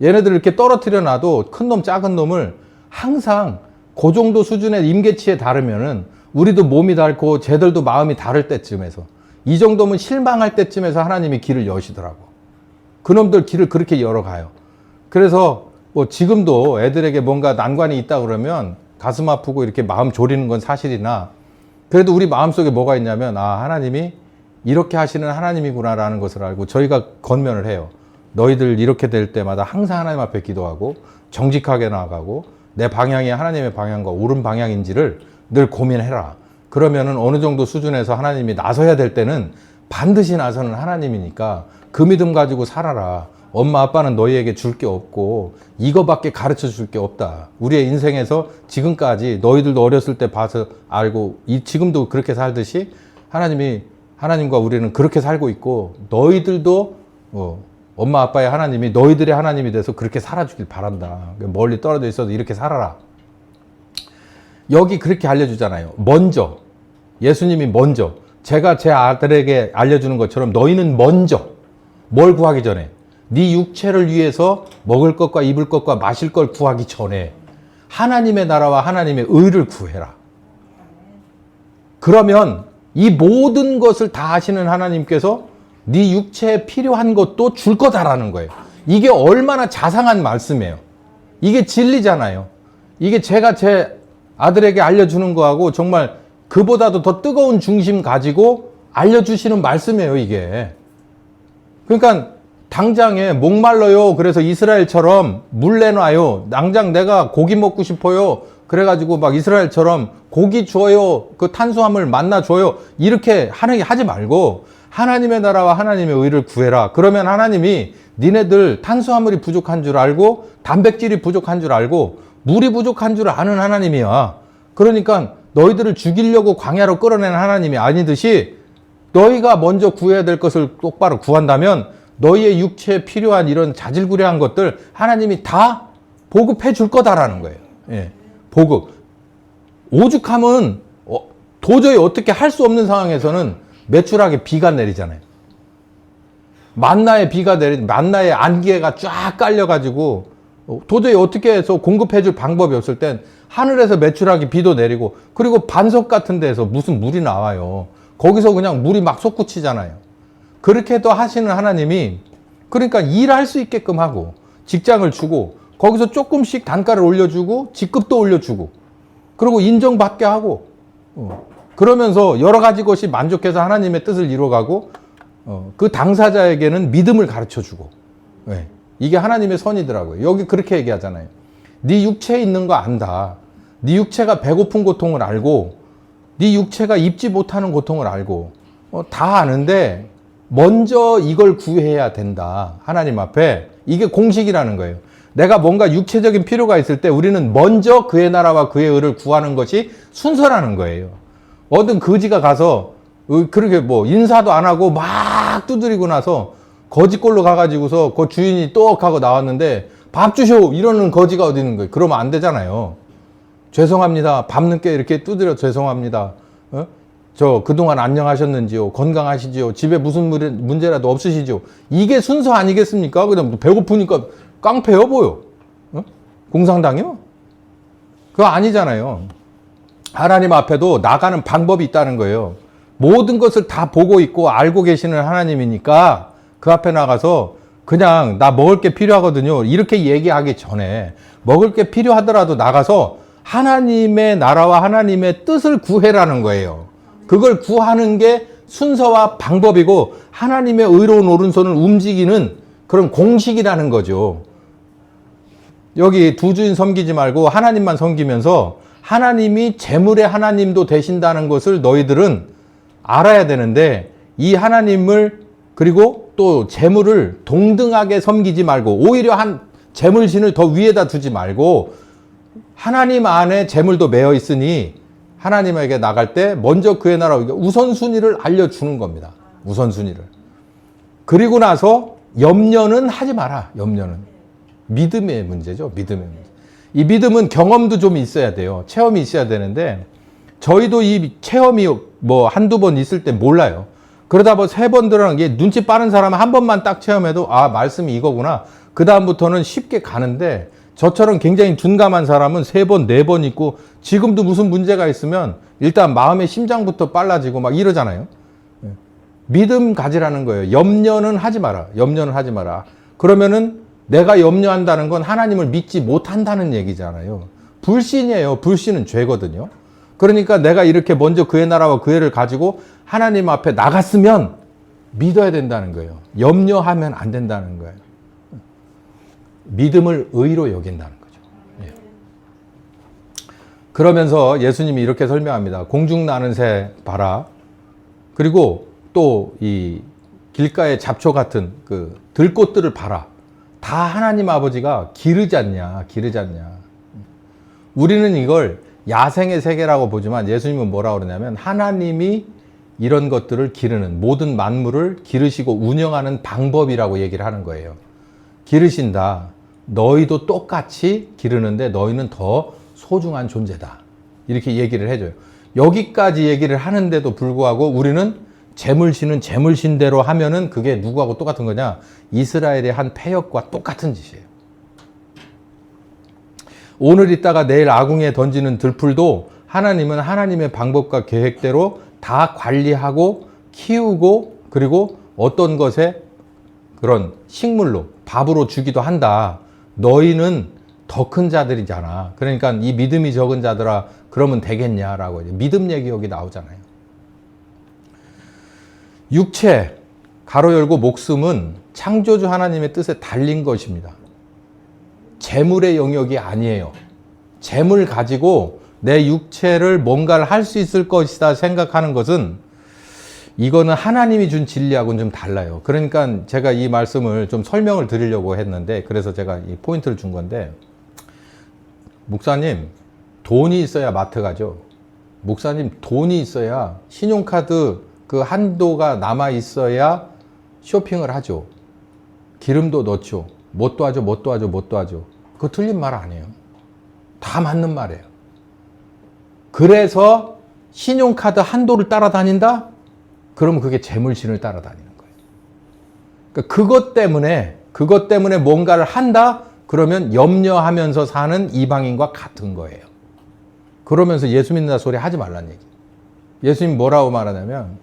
얘네들 이렇게 떨어뜨려 놔도 큰 놈 작은 놈을 항상 그 정도 수준의 임계치에 다르면은, 우리도 몸이 닳고 쟤들도 마음이 다를 때쯤에서, 이 정도면 실망할 때쯤에서 하나님이 길을 여시더라고. 그놈들 길을 그렇게 열어가요. 그래서 뭐 지금도 애들에게 뭔가 난관이 있다 그러면 가슴 아프고 이렇게 마음 졸이는 건 사실이나, 그래도 우리 마음속에 뭐가 있냐면, 아, 하나님이 이렇게 하시는 하나님이구나라는 것을 알고 저희가 권면을 해요. 너희들 이렇게 될 때마다 항상 하나님 앞에 기도하고 정직하게 나아가고 내 방향이 하나님의 방향과 옳은 방향인지를 늘 고민해라. 그러면은 어느 정도 수준에서 하나님이 나서야 될 때는 반드시 나서는 하나님이니까 그 믿음 가지고 살아라. 엄마 아빠는 너희에게 줄 게 없고 이거밖에 가르쳐 줄 게 없다. 우리의 인생에서 지금까지 너희들도 어렸을 때 봐서 알고 지금도 그렇게 살듯이 하나님과 우리는 그렇게 살고 있고, 너희들도 엄마 아빠의 하나님이 너희들의 하나님이 돼서 그렇게 살아주길 바란다. 멀리 떨어져 있어도 이렇게 살아라. 여기 그렇게 알려주잖아요. 먼저 예수님이 먼저 제가 제 아들에게 알려주는 것처럼 너희는 먼저 뭘 구하기 전에 네 육체를 위해서 먹을 것과 입을 것과 마실 걸 구하기 전에 하나님의 나라와 하나님의 의를 구해라. 그러면 이 모든 것을 다 하시는 하나님께서 네 육체에 필요한 것도 줄 거다라는 거예요. 이게 얼마나 자상한 말씀이에요. 이게 진리잖아요. 이게 제가 제 아들에게 알려주는 거하고 정말 그보다도 더 뜨거운 중심 가지고 알려주시는 말씀이에요, 이게. 그러니까 당장에 목말라요. 그래서 이스라엘처럼 물 내놔요. 당장 내가 고기 먹고 싶어요. 그래가지고 막 이스라엘처럼 고기 줘요. 그 탄수화물 만나 줘요. 이렇게 하지 말고 하나님의 나라와 하나님의 의를 구해라. 그러면 하나님이 니네들 탄수화물이 부족한 줄 알고 단백질이 부족한 줄 알고 물이 부족한 줄 아는 하나님이야. 그러니까 너희들을 죽이려고 광야로 끌어내는 하나님이 아니듯이 너희가 먼저 구해야 될 것을 똑바로 구한다면 너희의 육체에 필요한 이런 자질구레한 것들 하나님이 다 보급해 줄 거다라는 거예요. 예, 보급. 오죽하면 도저히 어떻게 할 수 없는 상황에서는 매출하게 비가 내리잖아요. 만나의 안개가 쫙 깔려가지고 도저히 어떻게 해서 공급해 줄 방법이 없을 땐 하늘에서 매출하게 비도 내리고 그리고 반석 같은 데에서 무슨 물이 나와요. 거기서 그냥 물이 막 솟구치잖아요. 그렇게도 하시는 하나님이 그러니까 일할 수 있게끔 하고 직장을 주고 거기서 조금씩 단가를 올려주고 직급도 올려주고 그리고 인정받게 하고 그러면서 여러 가지 것이 만족해서 하나님의 뜻을 이루어가고 그 당사자에게는 믿음을 가르쳐주고 네. 이게 하나님의 선이더라고요. 여기 그렇게 얘기하잖아요. 네 육체에 있는 거 안다. 네 육체가 배고픈 고통을 알고 네 육체가 입지 못하는 고통을 알고 다 아는데 먼저 이걸 구해야 된다. 하나님 앞에. 이게 공식이라는 거예요. 내가 뭔가 육체적인 필요가 있을 때 우리는 먼저 그의 나라와 그의 의를 구하는 것이 순서라는 거예요. 어떤 거지가 가서 그렇게 뭐 인사도 안 하고 막 두드리고 나서 거지꼴로 가가지고서 그 주인이 똑 하고 나왔는데 밥 주쇼 이러는 거지가 어디 있는 거예요. 그러면 안 되잖아요. 죄송합니다. 밤늦게 이렇게 두드려 죄송합니다. 저 그동안 안녕하셨는지요? 건강하시지요? 집에 무슨 문제라도 없으시죠? 이게 순서 아니겠습니까? 그냥 배고프니까 깡패 여보요. 공상당이요? 그거 아니잖아요. 하나님 앞에도 나가는 방법이 있다는 거예요. 모든 것을 다 보고 있고 알고 계시는 하나님이니까 그 앞에 나가서 그냥 나 먹을 게 필요하거든요. 이렇게 얘기하기 전에 먹을 게 필요하더라도 나가서 하나님의 나라와 하나님의 뜻을 구해라는 거예요. 그걸 구하는 게 순서와 방법이고 하나님의 의로운 오른손을 움직이는 그런 공식이라는 거죠. 여기 두 주인 섬기지 말고 하나님만 섬기면서 하나님이 재물의 하나님도 되신다는 것을 너희들은 알아야 되는데 이 하나님을 그리고 또 재물을 동등하게 섬기지 말고 오히려 한 재물신을 더 위에다 두지 말고 하나님 안에 재물도 매여 있으니 하나님에게 나갈 때 먼저 그의 나라 우선순위를 알려주는 겁니다. 우선순위를. 그리고 나서 염려는 하지 마라. 염려는. 믿음의 문제죠. 믿음의 문제. 이 믿음은 경험도 좀 있어야 돼요. 체험이 있어야 되는데 저희도 이 체험이 뭐 한두 번 있을 때 몰라요. 그러다 뭐 세 번 들어간 게 눈치 빠른 사람은 한 번만 딱 체험해도 아 말씀이 이거구나. 그 다음부터는 쉽게 가는데 저처럼 굉장히 둔감한 사람은 세 번, 네 번 있고 지금도 무슨 문제가 있으면 일단 마음의 심장부터 빨라지고 막 이러잖아요. 믿음 가지라는 거예요. 염려는 하지 마라. 염려는 하지 마라. 그러면은 내가 염려한다는 건 하나님을 믿지 못한다는 얘기잖아요. 불신이에요. 불신은 죄거든요. 그러니까 내가 이렇게 먼저 그의 나라와 그의 를 가지고 하나님 앞에 나갔으면 믿어야 된다는 거예요. 염려하면 안 된다는 거예요. 믿음을 의로 여긴다는 거죠. 예. 그러면서 예수님이 이렇게 설명합니다. 공중 나는 새 봐라. 그리고 또 이 길가의 잡초 같은 그 들꽃들을 봐라. 다 하나님 아버지가 기르지 않냐. 기르지 않냐. 우리는 이걸 야생의 세계라고 보지만 예수님은 뭐라고 그러냐면 하나님이 이런 것들을 기르는 모든 만물을 기르시고 운영하는 방법이라고 얘기를 하는 거예요. 기르신다. 너희도 똑같이 기르는데 너희는 더 소중한 존재다. 이렇게 얘기를 해줘요. 여기까지 얘기를 하는데도 불구하고 우리는 재물신은 재물신대로 하면은 그게 누구하고 똑같은 거냐? 이스라엘의 한 패역과 똑같은 짓이에요. 오늘 있다가 내일 아궁이에 던지는 들풀도 하나님은 하나님의 방법과 계획대로 다 관리하고 키우고 그리고 어떤 것에 그런 식물로 밥으로 주기도 한다. 너희는 더 큰 자들이잖아. 그러니까 이 믿음이 적은 자들아 그러면 되겠냐라고 이제 믿음 얘기 여기 나오잖아요. 육체 가로 열고 목숨은 창조주 하나님의 뜻에 달린 것입니다. 재물의 영역이 아니에요. 재물 가지고 내 육체를 뭔가를 할 수 있을 것이다 생각하는 것은 이거는 하나님이 준 진리하고는 좀 달라요. 그러니까 제가 이 말씀을 좀 설명을 드리려고 했는데 그래서 제가 이 포인트를 준 건데 목사님 돈이 있어야 마트 가죠. 목사님 돈이 있어야 신용카드 그 한도가 남아 있어야 쇼핑을 하죠. 기름도 넣죠. 뭣도 하죠. 그거 틀린 말 아니에요. 다 맞는 말이에요. 그래서 신용카드 한도를 따라다닌다? 그러면 그게 재물신을 따라다니는 거예요. 그러니까 그것 때문에 뭔가를 한다? 그러면 염려하면서 사는 이방인과 같은 거예요. 그러면서 예수 믿는다 소리 하지 말라는 얘기. 예수님 뭐라고 말하냐면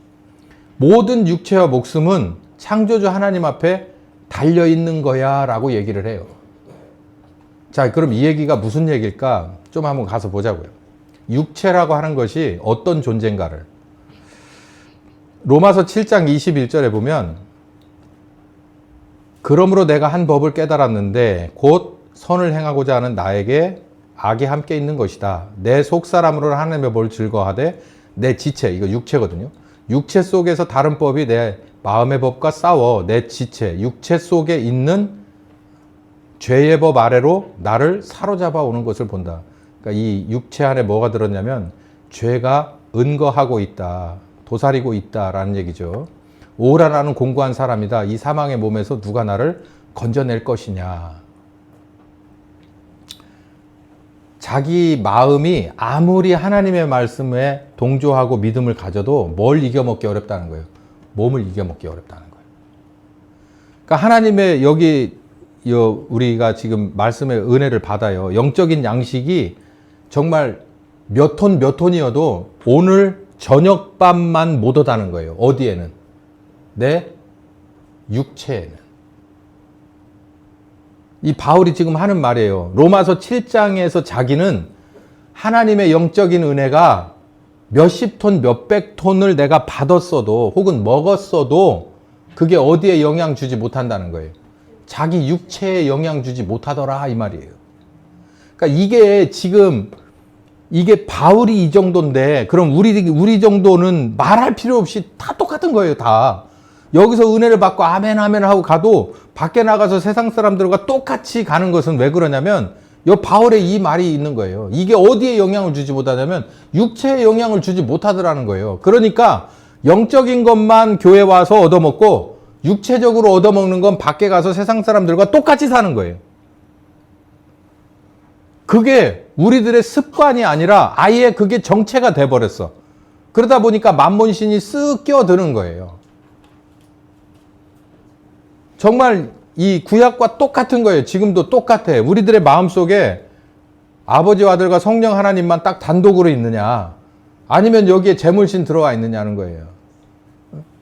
모든 육체와 목숨은 창조주 하나님 앞에 달려있는 거야 라고 얘기를 해요. 자, 그럼 이 얘기가 무슨 얘기일까? 좀 한번 가서 보자고요. 육체라고 하는 것이 어떤 존재인가를 로마서 7장 21절에 보면 그러므로 내가 한 법을 깨달았는데 곧 선을 행하고자 하는 나에게 악이 함께 있는 것이다. 내 속사람으로 하나님의 법을 즐거워하되 내 지체, 이거 육체거든요. 육체 속에서 다른 법이 내 마음의 법과 싸워 내 지체, 육체 속에 있는 죄의 법 아래로 나를 사로잡아 오는 것을 본다. 그러니까 이 육체 안에 뭐가 들었냐면 죄가 은거하고 있다. 도사리고 있다라는 얘기죠. 오라 나는 공고한 사람이다. 이 사망의 몸에서 누가 나를 건져낼 것이냐. 자기 마음이 아무리 하나님의 말씀에 동조하고 믿음을 가져도 뭘 이겨먹기 어렵다는 거예요. 몸을 이겨먹기 어렵다는 거예요. 그러니까 하나님의 여기 우리가 지금 말씀의 은혜를 받아요. 영적인 양식이 정말 몇 톤이어도 오늘 저녁밥만 못 얻다는 거예요. 어디에는? 내 육체에는. 이 바울이 지금 하는 말이에요. 로마서 7장에서 자기는 하나님의 영적인 은혜가 몇십 톤, 몇백 톤을 내가 받았어도 혹은 먹었어도 그게 어디에 영향 주지 못한다는 거예요. 자기 육체에 영향 주지 못하더라 이 말이에요. 그러니까 이게 지금 이게 바울이 이 정도인데 그럼 우리 정도는 말할 필요 없이 다 똑같은 거예요. 다. 여기서 은혜를 받고 아멘 아멘 하고 가도 밖에 나가서 세상 사람들과 똑같이 가는 것은 왜 그러냐면 요 바울의 이 말이 있는 거예요. 이게 어디에 영향을 주지 못하냐면 육체에 영향을 주지 못하더라는 거예요. 그러니까 영적인 것만 교회 와서 얻어먹고 육체적으로 얻어먹는 건 밖에 가서 세상 사람들과 똑같이 사는 거예요. 그게 우리들의 습관이 아니라 아예 그게 정체가 돼버렸어. 그러다 보니까 만몬신이 쓱 끼어드는 거예요. 정말 이 구약과 똑같은 거예요. 지금도 똑같아. 우리들의 마음속에 아버지와 아들과 성령 하나님만 딱 단독으로 있느냐 아니면 여기에 재물신 들어와 있느냐는 거예요.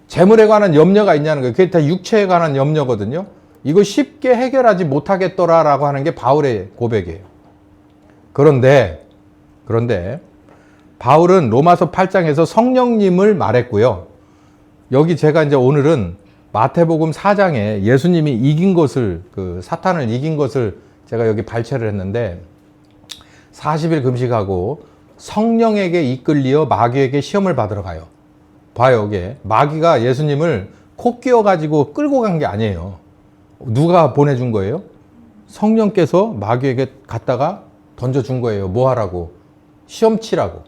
재물에 관한 염려가 있냐는 거예요. 그게 다 육체에 관한 염려거든요. 이거 쉽게 해결하지 못하겠더라라고 하는 게 바울의 고백이에요. 그런데 바울은 로마서 8장에서 성령님을 말했고요. 여기 제가 이제 오늘은 마태복음 4장에 예수님이 이긴 것을 사탄을 이긴 것을 제가 여기 발췌를 했는데 40일 금식하고 성령에게 이끌리어 마귀에게 시험을 받으러 가요. 봐요, 이게 마귀가 예수님을 코 끼워 가지고 끌고 간 게 아니에요. 누가 보내준 거예요? 성령께서 마귀에게 갔다가 던져준 거예요. 뭐 하라고? 시험을 치라고.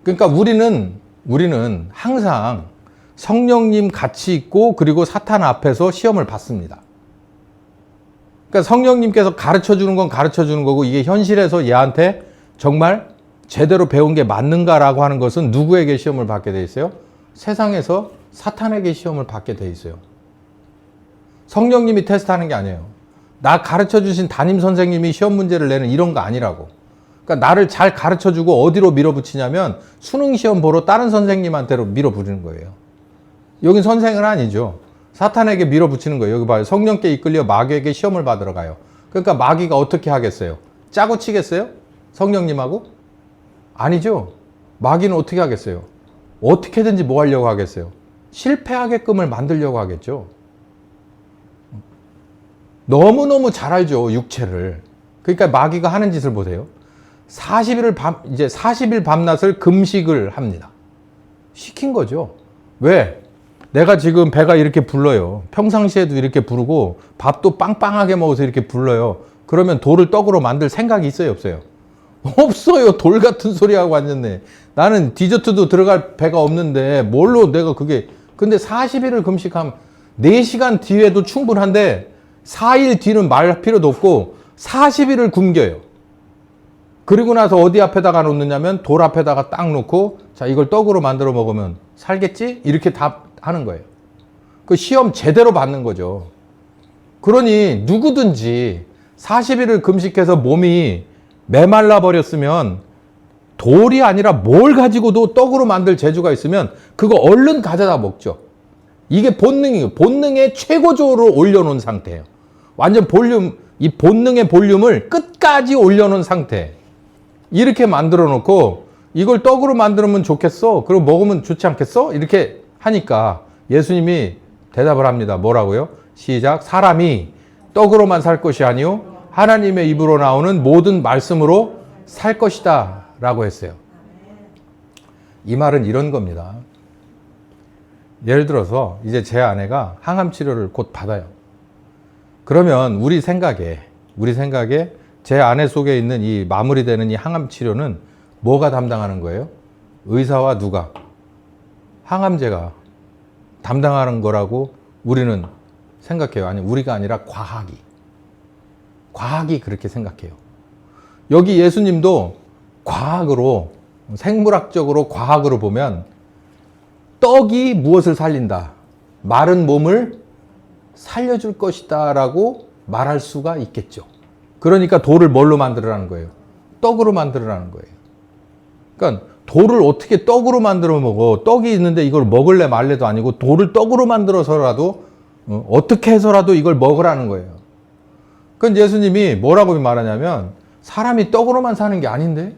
그러니까 우리는 항상 성령님 같이 있고 그리고 사탄 앞에서 시험을 받습니다. 그러니까 성령님께서 가르쳐 주는 건 가르쳐 주는 거고 이게 현실에서 얘한테 정말 제대로 배운 게 맞는가라고 하는 것은 누구에게 시험을 받게 돼 있어요? 세상에서 사탄에게 시험을 받게 돼 있어요. 성령님이 테스트하는 게 아니에요. 나 가르쳐 주신 담임 선생님이 시험 문제를 내는 이런 거 아니라고. 그러니까 나를 잘 가르쳐 주고 어디로 밀어붙이냐면 수능 시험 보러 다른 선생님한테로 밀어붙이는 거예요. 여긴 선생은 아니죠. 사탄에게 밀어붙이는 거예요. 여기 봐요. 성령께 이끌려 마귀에게 시험을 받으러 가요. 그러니까 마귀가 어떻게 하겠어요? 짜고 치겠어요? 성령님하고? 아니죠. 마귀는 어떻게 하겠어요? 어떻게든지 뭐 하려고 하겠어요? 실패하게끔을 만들려고 하겠죠. 너무너무 잘 알죠, 육체를. 그러니까 마귀가 하는 짓을 보세요. 40일 밤낮을 금식을 합니다. 시킨 거죠. 왜? 내가 지금 배가 이렇게 불러요. 평상시에도 이렇게 부르고 밥도 빵빵하게 먹어서 이렇게 불러요. 그러면 돌을 떡으로 만들 생각이 있어요, 없어요? 없어요. 돌 같은 소리하고 앉았네. 나는 디저트도 들어갈 배가 없는데 뭘로 내가 그게. 근데 40일을 금식하면 4시간 뒤에도 충분한데 4일 뒤는 말할 필요도 없고 40일을 굶겨요. 그리고 나서 어디 앞에다가 놓느냐면 돌 앞에다가 딱 놓고 자, 이걸 떡으로 만들어 먹으면 살겠지? 이렇게 답하는 거예요. 그 시험 제대로 받는 거죠. 그러니 누구든지 40일을 금식해서 몸이 메말라 버렸으면 돌이 아니라 뭘 가지고도 떡으로 만들 재주가 있으면 그거 얼른 가져다 먹죠. 이게 본능이에요. 본능의 최고조로 올려놓은 상태예요. 완전 볼륨, 이 본능의 볼륨을 끝까지 올려놓은 상태. 이렇게 만들어 놓고 이걸 떡으로 만들면 좋겠어? 그리고 먹으면 좋지 않겠어? 이렇게 하니까 예수님이 대답을 합니다. 뭐라고요? 시작. 사람이 떡으로만 살 것이 아니요 하나님의 입으로 나오는 모든 말씀으로 살 것이다 라고 했어요. 이 말은 이런 겁니다. 예를 들어서 이제 제 아내가 항암 치료를 곧 받아요. 그러면 우리 생각에 제 아내 속에 있는 이 마무리되는 이 항암 치료는 뭐가 담당하는 거예요? 의사와 누가? 항암제가 담당하는 거라고 우리는 생각해요. 아니, 우리가 아니라 과학이 그렇게 생각해요. 여기 예수님도 과학으로, 생물학적으로 과학으로 보면 떡이 무엇을 살린다? 마른 몸을 살려줄 것이다 라고 말할 수가 있겠죠. 그러니까 돌을 뭘로 만들으라는 거예요? 떡으로 만들으라는 거예요. 그러니까 돌을 어떻게 떡으로 만들어 먹어? 떡이 있는데 이걸 먹을래 말래도 아니고 돌을 떡으로 만들어서라도 어떻게 해서라도 이걸 먹으라는 거예요. 그건 예수님이 뭐라고 말하냐면 사람이 떡으로만 사는 게 아닌데?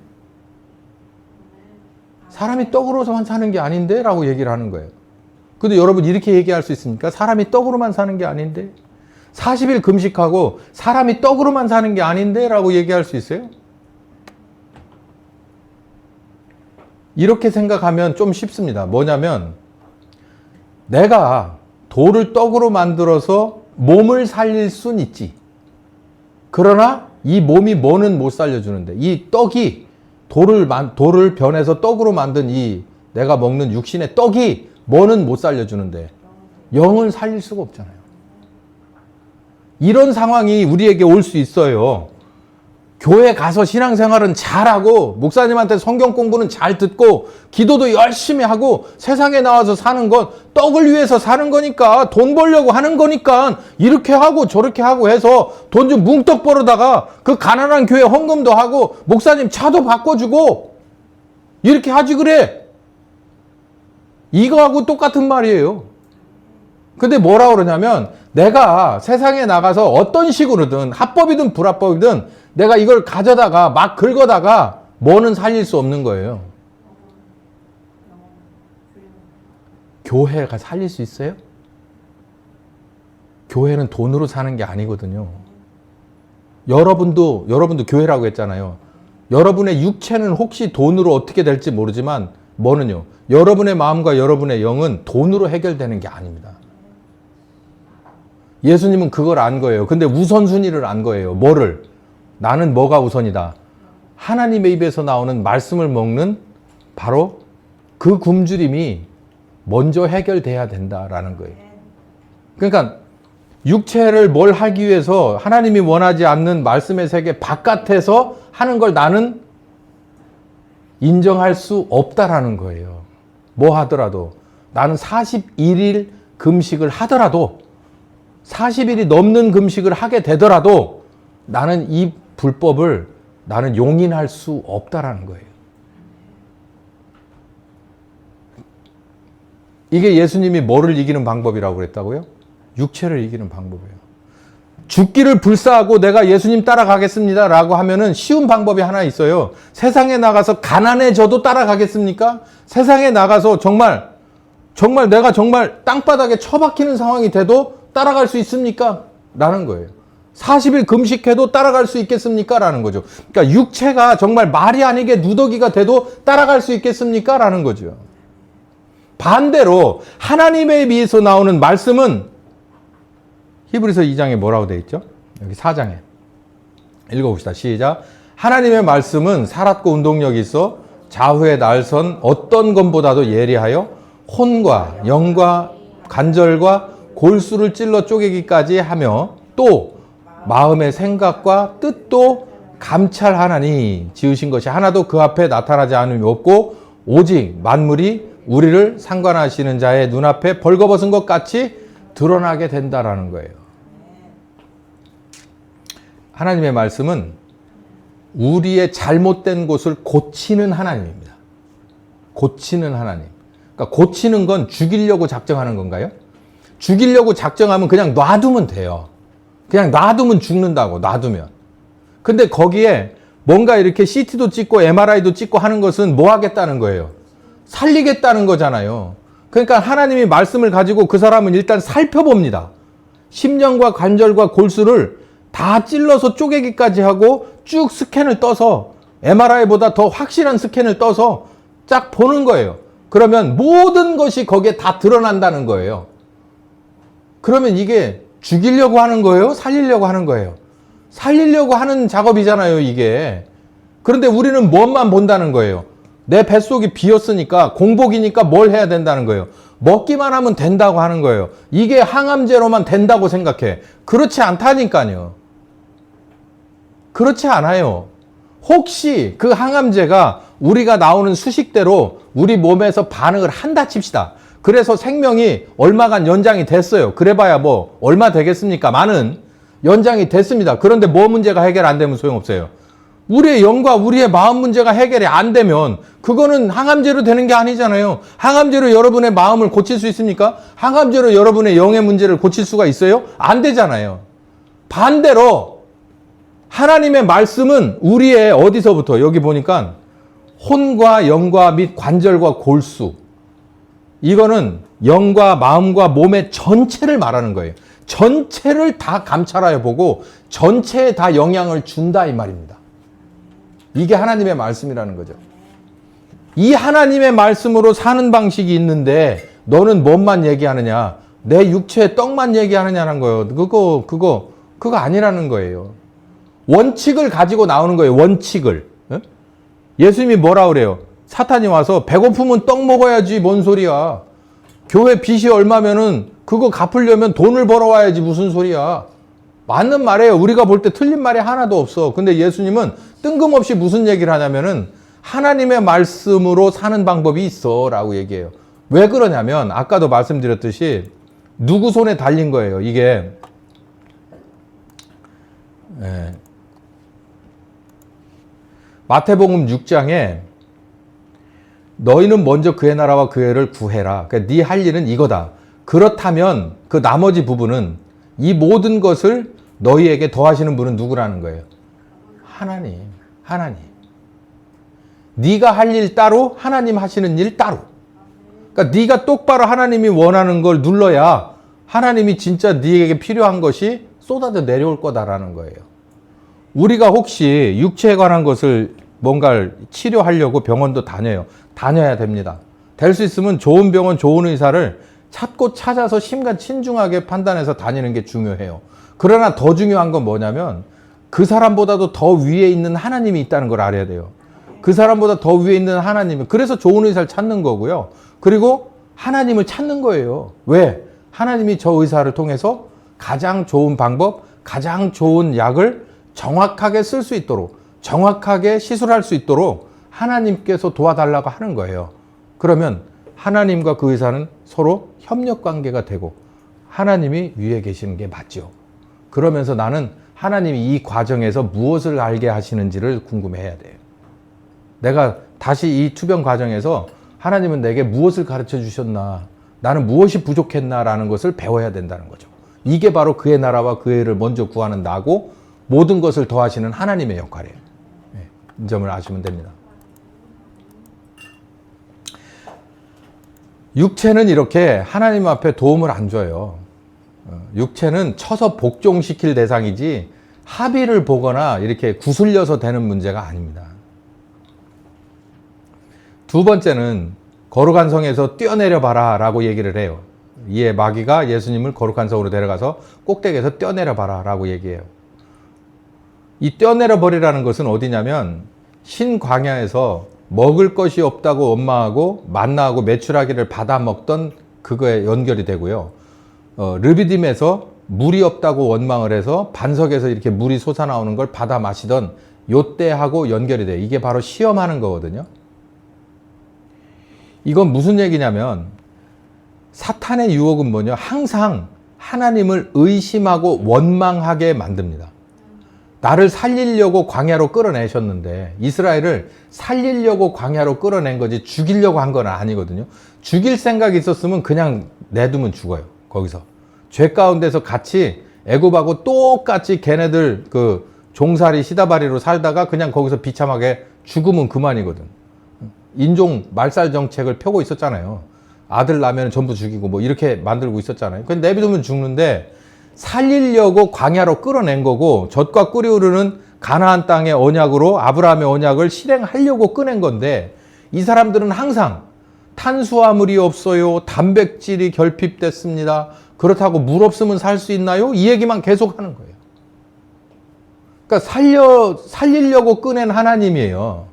사람이 떡으로만 사는 게 아닌데? 라고 얘기를 하는 거예요. 근데 여러분 이렇게 얘기할 수 있습니까? 사람이 떡으로만 사는 게 아닌데? 40일 금식하고 사람이 떡으로만 사는 게 아닌데? 라고 얘기할 수 있어요? 이렇게 생각하면 좀 쉽습니다. 뭐냐면 내가 돌을 떡으로 만들어서 몸을 살릴 순 있지. 그러나 이 몸이 뭐는 못 살려주는데 이 떡이 돌을 변해서 떡으로 만든 이 내가 먹는 육신의 떡이 뭐는 못 살려주는데 영은 살릴 수가 없잖아요. 이런 상황이 우리에게 올 수 있어요. 교회 가서 신앙생활은 잘하고 목사님한테 성경 공부는 잘 듣고 기도도 열심히 하고 세상에 나와서 사는 건 떡을 위해서 사는 거니까 돈 벌려고 하는 거니까 이렇게 하고 저렇게 하고 해서 돈 좀 뭉떡 벌어다가 그 가난한 교회 헌금도 하고 목사님 차도 바꿔주고 이렇게 하지 그래. 이거하고 똑같은 말이에요. 근데 뭐라 그러냐면 내가 세상에 나가서 어떤 식으로든 합법이든 불합법이든 내가 이걸 가져다가 막 긁어다가 뭐는 살릴 수 없는 거예요. 교회가 살릴 수 있어요? 교회는 돈으로 사는 게 아니거든요. 여러분도 교회라고 했잖아요. 여러분의 육체는 혹시 돈으로 어떻게 될지 모르지만 뭐는요? 여러분의 마음과 여러분의 영은 돈으로 해결되는 게 아닙니다. 예수님은 그걸 안 거예요. 근데 우선순위를 안 거예요. 뭐를? 나는 뭐가 우선이다? 하나님의 입에서 나오는 말씀을 먹는 바로 그 굶주림이 먼저 해결돼야 된다라는 거예요. 그러니까 육체를 뭘 하기 위해서 하나님이 원하지 않는 말씀의 세계 바깥에서 하는 걸 나는 인정할 수 없다라는 거예요. 뭐 하더라도 나는 41일 금식을 하더라도 40일이 넘는 금식을 하게 되더라도 나는 이 불법을 나는 용인할 수 없다라는 거예요. 이게 예수님이 뭐를 이기는 방법이라고 그랬다고요? 육체를 이기는 방법이에요. 죽기를 불사하고 내가 예수님 따라가겠습니다 라고 하면은 쉬운 방법이 하나 있어요. 세상에 나가서 가난해져도 따라가겠습니까? 세상에 나가서 정말 내가 정말 땅바닥에 처박히는 상황이 돼도 따라갈 수 있습니까? 라는 거예요. 40일 금식해도 따라갈 수 있겠습니까? 라는 거죠. 그러니까 육체가 정말 말이 아니게 누더기가 돼도 따라갈 수 있겠습니까? 라는 거죠. 반대로 하나님에 비해서 나오는 말씀은 히브리서 2장에 뭐라고 되어 있죠? 여기 4장에 읽어봅시다. 시작. 하나님의 말씀은 살았고 운동력이 있어 좌우에 날선 어떤 것보다도 예리하여 혼과 영과 관절과 골수를 찔러 쪼개기까지 하며 또 마음의 생각과 뜻도 감찰하나니 지으신 것이 하나도 그 앞에 나타나지 않음이 없고 오직 만물이 우리를 상관하시는 자의 눈앞에 벌거벗은 것 같이 드러나게 된다라는 거예요. 하나님의 말씀은 우리의 잘못된 곳을 고치는 하나님입니다. 고치는 하나님. 그러니까 고치는 건 죽이려고 작정하는 건가요? 죽이려고 작정하면 그냥 놔두면 돼요. 그냥 놔두면 죽는다고, 놔두면. 근데 거기에 뭔가 이렇게 CT도 찍고 MRI도 찍고 하는 것은 뭐 하겠다는 거예요? 살리겠다는 거잖아요. 그러니까 하나님이 말씀을 가지고 그 사람은 일단 살펴봅니다. 심령과 관절과 골수를 다 찔러서 쪼개기까지 하고 쭉 스캔을 떠서 MRI보다 더 확실한 스캔을 떠서 쫙 보는 거예요. 그러면 모든 것이 거기에 다 드러난다는 거예요. 그러면 이게 죽이려고 하는 거예요? 살리려고 하는 거예요? 살리려고 하는 작업이잖아요, 이게. 그런데 우리는 뭐만 본다는 거예요? 내 뱃속이 비었으니까 공복이니까 뭘 해야 된다는 거예요? 먹기만 하면 된다고 하는 거예요. 이게 항암제로만 된다고 생각해. 그렇지 않다니까요. 그렇지 않아요. 혹시 그 항암제가 우리가 나오는 수식대로 우리 몸에서 반응을 한다 칩시다. 그래서 생명이 얼마간 연장이 됐어요. 그래봐야 뭐 얼마 되겠습니까? 많은 연장이 됐습니다. 그런데 뭐 문제가 해결 안 되면 소용없어요. 우리의 영과 우리의 마음 문제가 해결이 안 되면 그거는 항암제로 되는 게 아니잖아요. 항암제로 여러분의 마음을 고칠 수 있습니까? 항암제로 여러분의 영의 문제를 고칠 수가 있어요? 안 되잖아요. 반대로 하나님의 말씀은 우리의 어디서부터 여기 보니까 혼과 영과 및 관절과 골수, 이거는 영과 마음과 몸의 전체를 말하는 거예요. 전체를 다 감찰하여 보고 전체에 다 영향을 준다 이 말입니다. 이게 하나님의 말씀이라는 거죠. 이 하나님의 말씀으로 사는 방식이 있는데 너는 뭔만 얘기하느냐? 내 육체의 떡만 얘기하느냐는 거예요. 그거 아니라는 거예요. 원칙을 가지고 나오는 거예요. 원칙을. 예수님이 뭐라 그래요? 사탄이 와서 배고프면 떡 먹어야지 뭔 소리야. 교회 빚이 얼마면은 그거 갚으려면 돈을 벌어와야지 무슨 소리야. 맞는 말이에요. 우리가 볼 때 틀린 말이 하나도 없어. 근데 예수님은 뜬금없이 무슨 얘기를 하냐면은 하나님의 말씀으로 사는 방법이 있어 라고 얘기해요. 왜 그러냐면 아까도 말씀드렸듯이 누구 손에 달린 거예요. 이게 마태복음 6장에 너희는 먼저 그의 나라와 그의 의를 구해라. 그러니까 네 할 일은 이거다. 그렇다면 그 나머지 부분은 이 모든 것을 너희에게 더하시는 분은 누구라는 거예요? 하나님. 네가 할 일 따로, 하나님 하시는 일 따로. 그러니까 네가 똑바로 하나님이 원하는 걸 눌러야 하나님이 진짜 네에게 필요한 것이 쏟아져 내려올 거다라는 거예요. 우리가 혹시 육체에 관한 것을 뭔가를 치료하려고 병원도 다녀야 됩니다. 될 수 있으면 좋은 병원, 좋은 의사를 찾아서 심간 신중하게 판단해서 다니는 게 중요해요. 그러나 더 중요한 건 뭐냐면 그 사람보다도 더 위에 있는 하나님이 있다는 걸 알아야 돼요. 그 사람보다 더 위에 있는 하나님이, 그래서 좋은 의사를 찾는 거고요. 그리고 하나님을 찾는 거예요. 왜? 하나님이 저 의사를 통해서 가장 좋은 방법, 가장 좋은 약을 정확하게 쓸 수 있도록, 정확하게 시술할 수 있도록 하나님께서 도와달라고 하는 거예요. 그러면 하나님과 그 의사는 서로 협력 관계가 되고 하나님이 위에 계시는 게 맞죠. 그러면서 나는 하나님이 이 과정에서 무엇을 알게 하시는지를 궁금해해야 돼요. 내가 다시 이 투병 과정에서 하나님은 내게 무엇을 가르쳐 주셨나, 나는 무엇이 부족했나라는 것을 배워야 된다는 거죠. 이게 바로 그의 나라와 그의 의를 먼저 구하는 나고 모든 것을 더하시는 하나님의 역할이에요. 이 점을 아시면 됩니다. 육체는 이렇게 하나님 앞에 도움을 안 줘요. 육체는 쳐서 복종시킬 대상이지 합의를 보거나 이렇게 구슬려서 되는 문제가 아닙니다. 두 번째는 거룩한 성에서 뛰어내려 봐라 라고 얘기를 해요. 이에 마귀가 예수님을 거룩한 성으로 데려가서 꼭대기에서 뛰어내려 봐라 라고 얘기해요. 이 뛰어내려 버리라는 것은 어디냐면 신광야에서 먹을 것이 없다고 원망하고 만나하고 메추라기를 받아 먹던 그거에 연결이 되고요. 르비딤에서 물이 없다고 원망을 해서 반석에서 이렇게 물이 솟아나오는 걸 받아 마시던 요때하고 연결이 돼요. 이게 바로 시험하는 거거든요. 이건 무슨 얘기냐면 사탄의 유혹은 뭐냐? 항상 하나님을 의심하고 원망하게 만듭니다. 나를 살리려고 광야로 끌어내셨는데 이스라엘을 살리려고 광야로 끌어낸 거지 죽이려고 한 건 아니거든요. 죽일 생각이 있었으면 그냥 내두면 죽어요. 거기서 죄 가운데서 같이 애굽하고 똑같이 걔네들 그 종살이 시다바리로 살다가 그냥 거기서 비참하게 죽으면 그만이거든. 인종 말살 정책을 펴고 있었잖아요. 아들 낳으면 전부 죽이고 뭐 이렇게 만들고 있었잖아요. 근데 내비두면 죽는데 살리려고 광야로 끌어낸 거고 젖과 꿀이 흐르는 가나안 땅의 언약으로 아브라함의 언약을 실행하려고 꺼낸 건데 이 사람들은 항상 탄수화물이 없어요. 단백질이 결핍됐습니다. 그렇다고 물 없으면 살 수 있나요? 이 얘기만 계속 하는 거예요. 그러니까 살리려고 꺼낸 하나님이에요.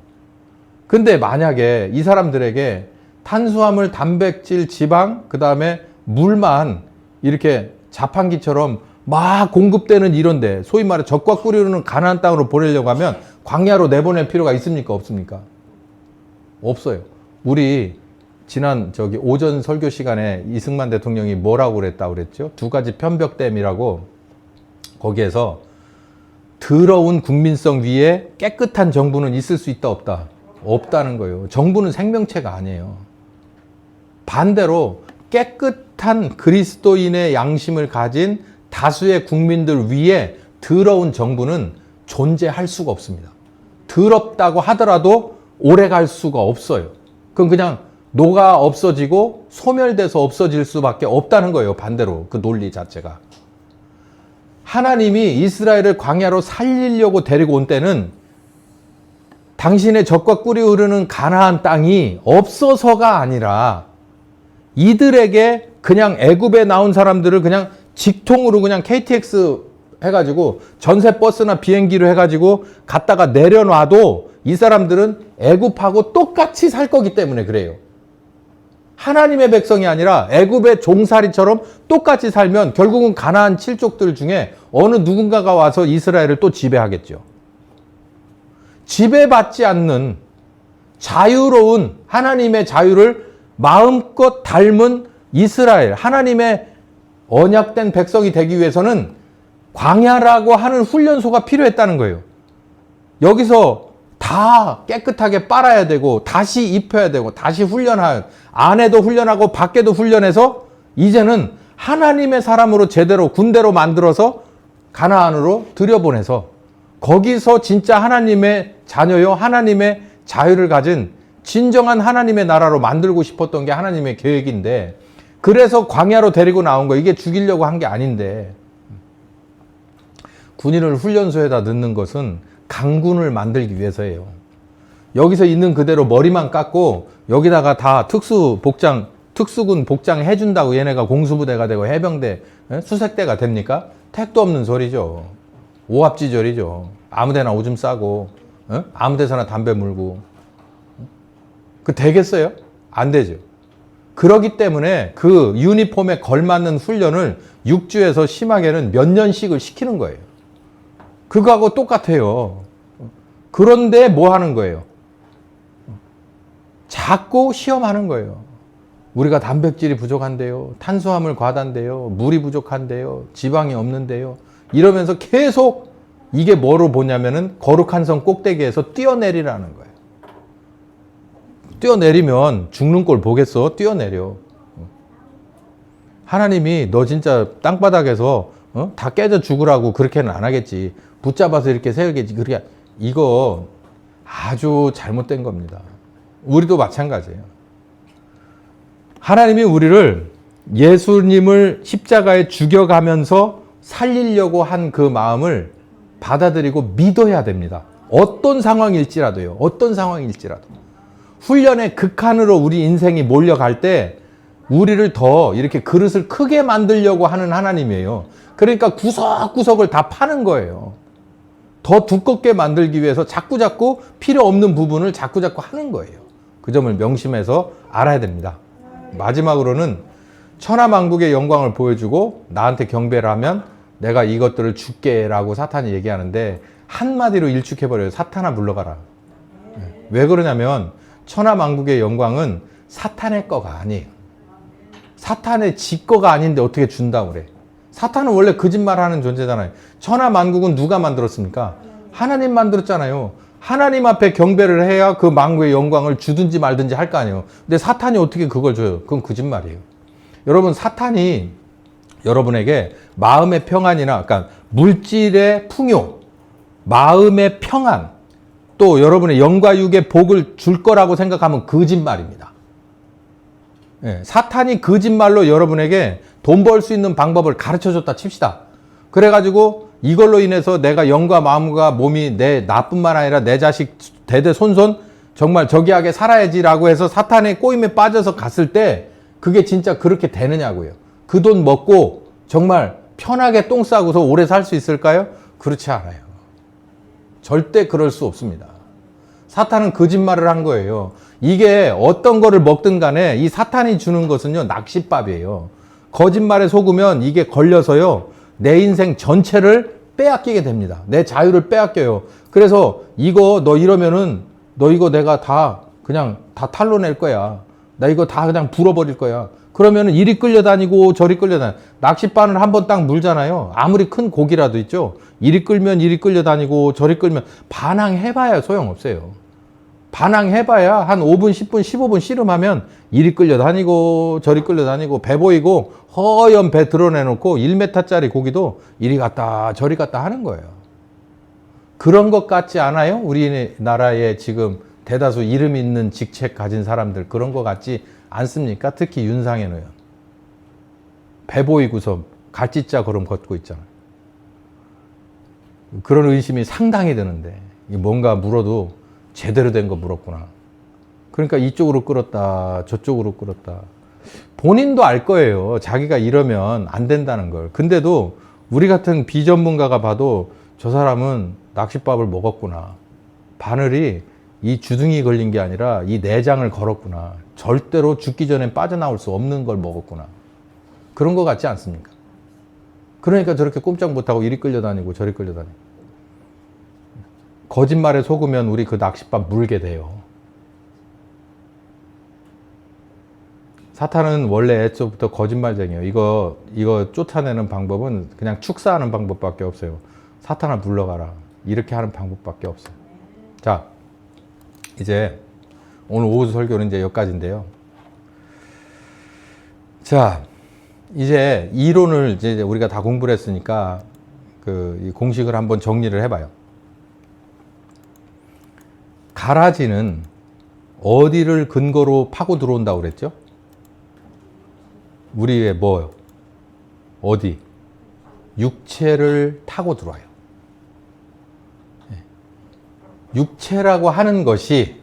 근데 만약에 이 사람들에게 탄수화물, 단백질, 지방, 그 다음에 물만 이렇게 자판기처럼 막 공급되는 이런데 소위 말해 젖과 꿀이 흐르는 가나안 땅으로 보내려고 하면 광야로 내보낼 필요가 있습니까? 없습니까? 없어요. 우리 지난 오전 설교 시간에 이승만 대통령이 뭐라고 그랬죠? 두 가지 편벽댐이라고 거기에서 더러운 국민성 위에 깨끗한 정부는 있을 수 있다 없다? 없다는 거예요. 정부는 생명체가 아니에요. 반대로 깨끗한 그리스도인의 양심을 가진 다수의 국민들 위에 더러운 정부는 존재할 수가 없습니다. 더럽다고 하더라도 오래 갈 수가 없어요. 그럼 그냥 녹아 없어지고 소멸돼서 없어질 수밖에 없다는 거예요. 반대로 그 논리 자체가. 하나님이 이스라엘을 광야로 살리려고 데리고 온 때는 당신의 젖과 꿀이 흐르는 가나안 땅이 없어서가 아니라 이들에게 그냥 애굽에 나온 사람들을 그냥 직통으로 그냥 KTX 해가지고 전세 버스나 비행기로 해가지고 갔다가 내려놔도 이 사람들은 애굽하고 똑같이 살 거기 때문에 그래요. 하나님의 백성이 아니라 애굽의 종살이처럼 똑같이 살면 결국은 가나안 7족들 중에 어느 누군가가 와서 이스라엘을 또 지배하겠죠. 지배받지 않는 자유로운 하나님의 자유를 마음껏 닮은 이스라엘, 하나님의 언약된 백성이 되기 위해서는 광야라고 하는 훈련소가 필요했다는 거예요. 여기서 다 깨끗하게 빨아야 되고 다시 입혀야 되고 다시 훈련할, 안에도 훈련하고 밖에도 훈련해서 이제는 하나님의 사람으로 제대로 군대로 만들어서 가나안으로 들여보내서 거기서 진짜 하나님의 자녀요, 하나님의 자유를 가진 진정한 하나님의 나라로 만들고 싶었던 게 하나님의 계획인데, 그래서 광야로 데리고 나온 거, 이게 죽이려고 한 게 아닌데, 군인을 훈련소에다 넣는 것은 강군을 만들기 위해서예요. 여기서 있는 그대로 머리만 깎고 여기다가 다 특수군 복장 해준다고 얘네가 공수부대가 되고 해병대, 수색대가 됩니까? 택도 없는 소리죠. 오합지졸이죠. 아무데나 오줌 싸고 아무데서나 담배 물고 그 되겠어요? 안 되죠. 그러기 때문에 그 유니폼에 걸맞는 훈련을 6주에서 심하게는 몇 년씩을 시키는 거예요. 그거하고 똑같아요. 그런데 뭐 하는 거예요? 자꾸 시험하는 거예요. 우리가 단백질이 부족한데요. 탄수화물 과다인데요. 물이 부족한데요. 지방이 없는데요. 이러면서 계속 이게 뭐로 보냐면은 거룩한 성 꼭대기에서 뛰어내리라는 거예요. 뛰어내리면 죽는 꼴 보겠어? 뛰어내려. 하나님이 너 진짜 땅바닥에서 다 깨져 죽으라고 그렇게는 안 하겠지. 붙잡아서 이렇게 세우겠지. 그렇게 이거 아주 잘못된 겁니다. 우리도 마찬가지예요. 하나님이 우리를 예수님을 십자가에 죽여가면서 살리려고 한 그 마음을 받아들이고 믿어야 됩니다. 어떤 상황일지라도요. 어떤 상황일지라도. 훈련의 극한으로 우리 인생이 몰려갈 때 우리를 더 이렇게 그릇을 크게 만들려고 하는 하나님이에요. 그러니까 구석구석을 다 파는 거예요. 더 두껍게 만들기 위해서 자꾸자꾸 필요 없는 부분을 자꾸자꾸 하는 거예요. 그 점을 명심해서 알아야 됩니다. 마지막으로는 천하만국의 영광을 보여주고 나한테 경배를 하면 내가 이것들을 줄게 라고 사탄이 얘기하는데 한마디로 일축해버려요. 사탄아 물러가라. 왜 그러냐면 천하만국의 영광은 사탄의 거가 아니에요. 사탄의 지 거가 아닌데 어떻게 준다고 그래. 사탄은 원래 거짓말하는 존재잖아요. 천하만국은 누가 만들었습니까? 하나님 만들었잖아요. 하나님 앞에 경배를 해야 그 만국의 영광을 주든지 말든지 할 거 아니에요. 근데 사탄이 어떻게 그걸 줘요? 그건 거짓말이에요. 여러분, 사탄이 여러분에게 마음의 평안이나 그러니까 물질의 풍요, 마음의 평안, 또 여러분의 영과 육의 복을 줄 거라고 생각하면 거짓말입니다. 사탄이 거짓말로 여러분에게 돈 벌 수 있는 방법을 가르쳐줬다 칩시다. 그래가지고 이걸로 인해서 내가 영과 마음과 몸이 내 나뿐만 아니라 내 자식 대대손손 정말 저기하게 살아야지라고 해서 사탄의 꼬임에 빠져서 갔을 때 그게 진짜 그렇게 되느냐고요. 그 돈 먹고 정말 편하게 똥 싸고서 오래 살 수 있을까요? 그렇지 않아요. 절대 그럴 수 없습니다. 사탄은 거짓말을 한 거예요. 이게 어떤 거를 먹든 간에 이 사탄이 주는 것은요, 낚싯밥이에요. 거짓말에 속으면 이게 걸려서요, 내 인생 전체를 빼앗기게 됩니다. 내 자유를 빼앗겨요. 그래서 이거 너 이러면은 너 이거 내가 다 그냥 다 탈로 낼 거야. 나 이거 다 그냥 불어버릴 거야. 그러면은 이리 끌려다니고 저리 끌려다니고 낚싯바늘 한번 딱 물잖아요. 아무리 큰 고기라도 있죠. 이리 끌면 이리 끌려다니고 저리 끌면 반항해봐야 소용없어요. 반항해봐야 한 5분, 10분, 15분 씨름하면 이리 끌려다니고 저리 끌려다니고 배 보이고 허연 배 드러내놓고 1m짜리 고기도 이리 갔다 저리 갔다 하는 거예요. 그런 것 같지 않아요? 우리나라에 지금 대다수 이름 있는 직책 가진 사람들 그런 것 같지 않습니까? 특히 윤상현 의원. 배 보이고서 갈짓자 걸음 걷고 있잖아요. 그런 의심이 상당히 드는데 뭔가 물어도 제대로 된 거 물었구나. 그러니까 이쪽으로 끌었다 저쪽으로 끌었다. 본인도 알 거예요. 자기가 이러면 안 된다는 걸. 근데도 우리 같은 비전문가가 봐도 저 사람은 낚싯밥을 먹었구나. 바늘이 이 주둥이 걸린 게 아니라 이 내장을 걸었구나. 절대로 죽기 전에 빠져나올 수 없는 걸 먹었구나. 그런 거 같지 않습니까? 그러니까 저렇게 꼼짝 못하고 이리 끌려다니고 저리 끌려다니고. 거짓말에 속으면 우리 그 낚싯밥 물게 돼요. 사탄은 원래 애초부터 거짓말쟁이에요. 이거 쫓아내는 방법은 그냥 축사하는 방법밖에 없어요. 사탄아 물러가라. 이렇게 하는 방법밖에 없어요. 자, 이제 오늘 오후 설교는 이제 여기까지인데요. 자, 이제 이론을 이제 우리가 다 공부를 했으니까 이 공식을 한번 정리를 해봐요. 가라지는 어디를 근거로 파고 들어온다고 그랬죠? 우리의 뭐요? 어디? 육체를 타고 들어와요. 육체라고 하는 것이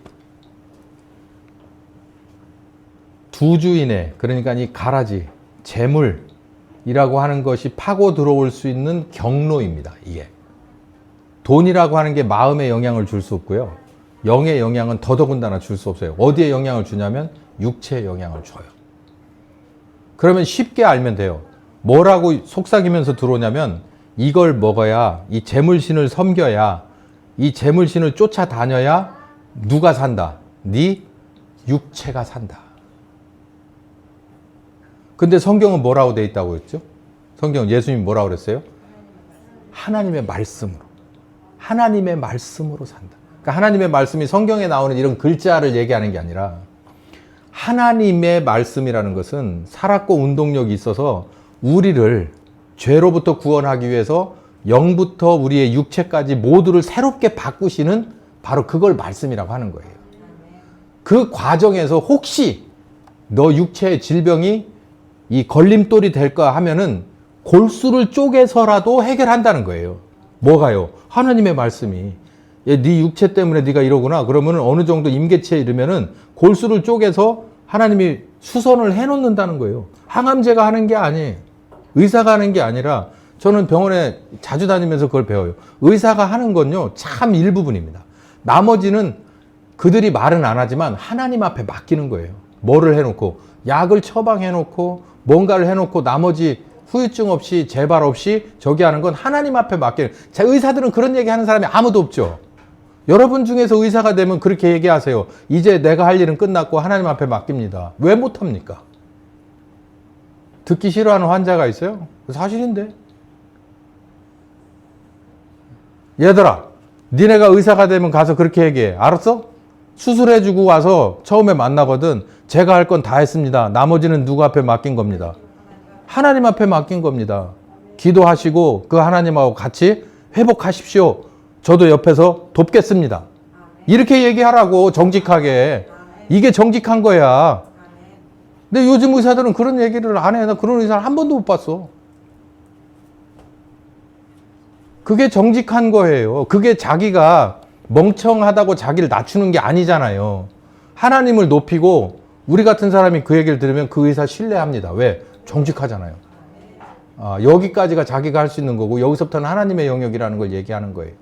두 주인의, 그러니까 이 가라지, 재물이라고 하는 것이 파고 들어올 수 있는 경로입니다. 이게. 돈이라고 하는 게 마음에 영향을 줄 수 없고요. 영의 영향은 더더군다나 줄 수 없어요. 어디에 영향을 주냐면 육체에 영향을 줘요. 그러면 쉽게 알면 돼요. 뭐라고 속삭이면서 들어오냐면 이걸 먹어야, 이 재물신을 섬겨야, 이 재물신을 쫓아다녀야 누가 산다? 네 육체가 산다. 근데 성경은 뭐라고 돼 있다고 했죠? 성경 예수님이 뭐라고 그랬어요? 하나님의 말씀으로. 하나님의 말씀으로 산다. 그러니까 하나님의 말씀이 성경에 나오는 이런 글자를 얘기하는 게 아니라 하나님의 말씀이라는 것은 살았고 운동력이 있어서 우리를 죄로부터 구원하기 위해서 영부터 우리의 육체까지 모두를 새롭게 바꾸시는 바로 그걸 말씀이라고 하는 거예요. 그 과정에서 혹시 너 육체의 질병이 이 걸림돌이 될까 하면은 골수를 쪼개서라도 해결한다는 거예요. 뭐가요? 하나님의 말씀이. 네 육체 때문에 네가 이러구나. 그러면 어느 정도 임계치에 이르면은 골수를 쪼개서 하나님이 수선을 해놓는다는 거예요. 항암제가 하는 게 아니에요. 의사가 하는 게 아니라 저는 병원에 자주 다니면서 그걸 배워요. 의사가 하는 건요, 참 일부분입니다. 나머지는 그들이 말은 안 하지만 하나님 앞에 맡기는 거예요. 뭐를 해놓고, 약을 처방해놓고, 뭔가를 해놓고, 나머지 후유증 없이, 재발 없이 저기 하는 건 하나님 앞에 맡기는. 제 의사들은 그런 얘기 하는 사람이 아무도 없죠. 여러분 중에서 의사가 되면 그렇게 얘기하세요. 이제 내가 할 일은 끝났고 하나님 앞에 맡깁니다. 왜 못합니까? 듣기 싫어하는 환자가 있어요? 사실인데. 얘들아, 니네가 의사가 되면 가서 그렇게 얘기해. 알았어? 수술해주고 와서 처음에 만나거든. 제가 할 건 다 했습니다. 나머지는 누구 앞에 맡긴 겁니다. 하나님 앞에 맡긴 겁니다. 기도하시고 그 하나님하고 같이 회복하십시오. 저도 옆에서 돕겠습니다. 이렇게 얘기하라고, 정직하게. 이게 정직한 거야. 근데 요즘 의사들은 그런 얘기를 안 해. 나 그런 의사를 한 번도 못 봤어. 그게 정직한 거예요. 그게 자기가 멍청하다고 자기를 낮추는 게 아니잖아요. 하나님을 높이고 우리 같은 사람이 그 얘기를 들으면 그 의사 신뢰합니다. 왜? 정직하잖아요. 여기까지가 자기가 할 수 있는 거고 여기서부터는 하나님의 영역이라는 걸 얘기하는 거예요.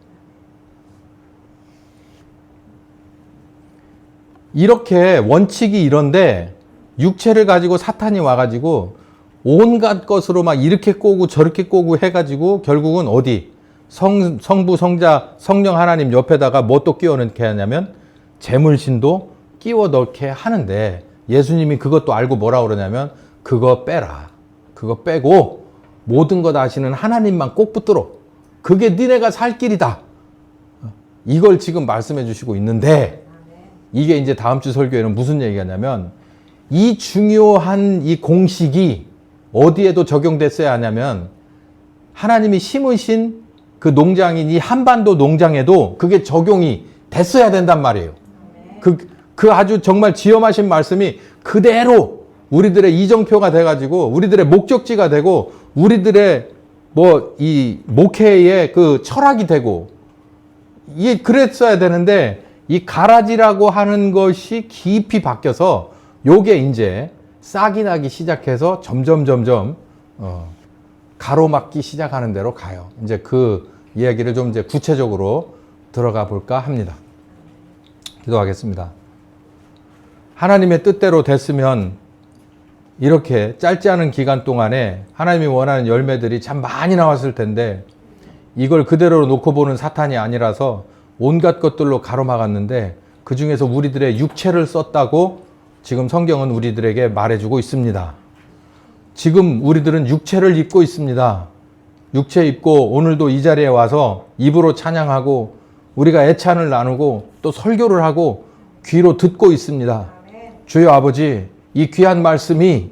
이렇게 원칙이 이런데 육체를 가지고 사탄이 와가지고 온갖 것으로 막 이렇게 꼬고 저렇게 꼬고 해가지고 결국은 어디? 성부, 성자, 성령 하나님 옆에다가 뭐 또 끼워 넣게 하냐면 재물신도 끼워 넣게 하는데 예수님이 그것도 알고 뭐라고 그러냐면 그거 빼라. 그거 빼고 모든 것 아시는 하나님만 꼭 붙들어. 그게 니네가 살 길이다. 이걸 지금 말씀해 주시고 있는데 이게 이제 다음 주 설교에는 무슨 얘기가 냐면 이 중요한 이 공식이 어디에도 적용됐어야 하냐면 하나님이 심으신 그 농장인 이 한반도 농장에도 그게 적용이 됐어야 된단 말이에요. 그 아주 정말 지엄하신 말씀이 그대로 우리들의 이정표가 돼가지고 우리들의 목적지가 되고 우리들의 뭐 이 목회의 그 철학이 되고 이게 그랬어야 되는데 이 가라지라고 하는 것이 깊이 바뀌어서 요게 이제 싹이 나기 시작해서 점점 가로막기 시작하는 대로 가요. 이제 그 이야기를 좀 이제 구체적으로 들어가 볼까 합니다. 기도하겠습니다. 하나님의 뜻대로 됐으면 이렇게 짧지 않은 기간 동안에 하나님이 원하는 열매들이 참 많이 나왔을 텐데 이걸 그대로 놓고 보는 사탄이 아니라서 온갖 것들로 가로막았는데 그 중에서 우리들의 육체를 썼다고 지금 성경은 우리들에게 말해주고 있습니다. 지금 우리들은 육체를 입고 있습니다. 육체 입고 오늘도 이 자리에 와서 입으로 찬양하고 우리가 애찬을 나누고 또 설교를 하고 귀로 듣고 있습니다. 주여 아버지, 이 귀한 말씀이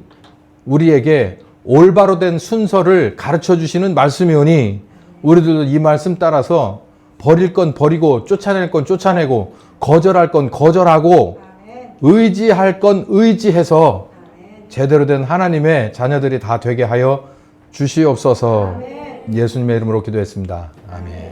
우리에게 올바로 된 순서를 가르쳐 주시는 말씀이오니 우리들도 이 말씀 따라서 버릴 건 버리고 쫓아낼 건 쫓아내고 거절할 건 거절하고 의지할 건 의지해서 제대로 된 하나님의 자녀들이 다 되게 하여 주시옵소서. 예수님의 이름으로 기도했습니다. 아멘.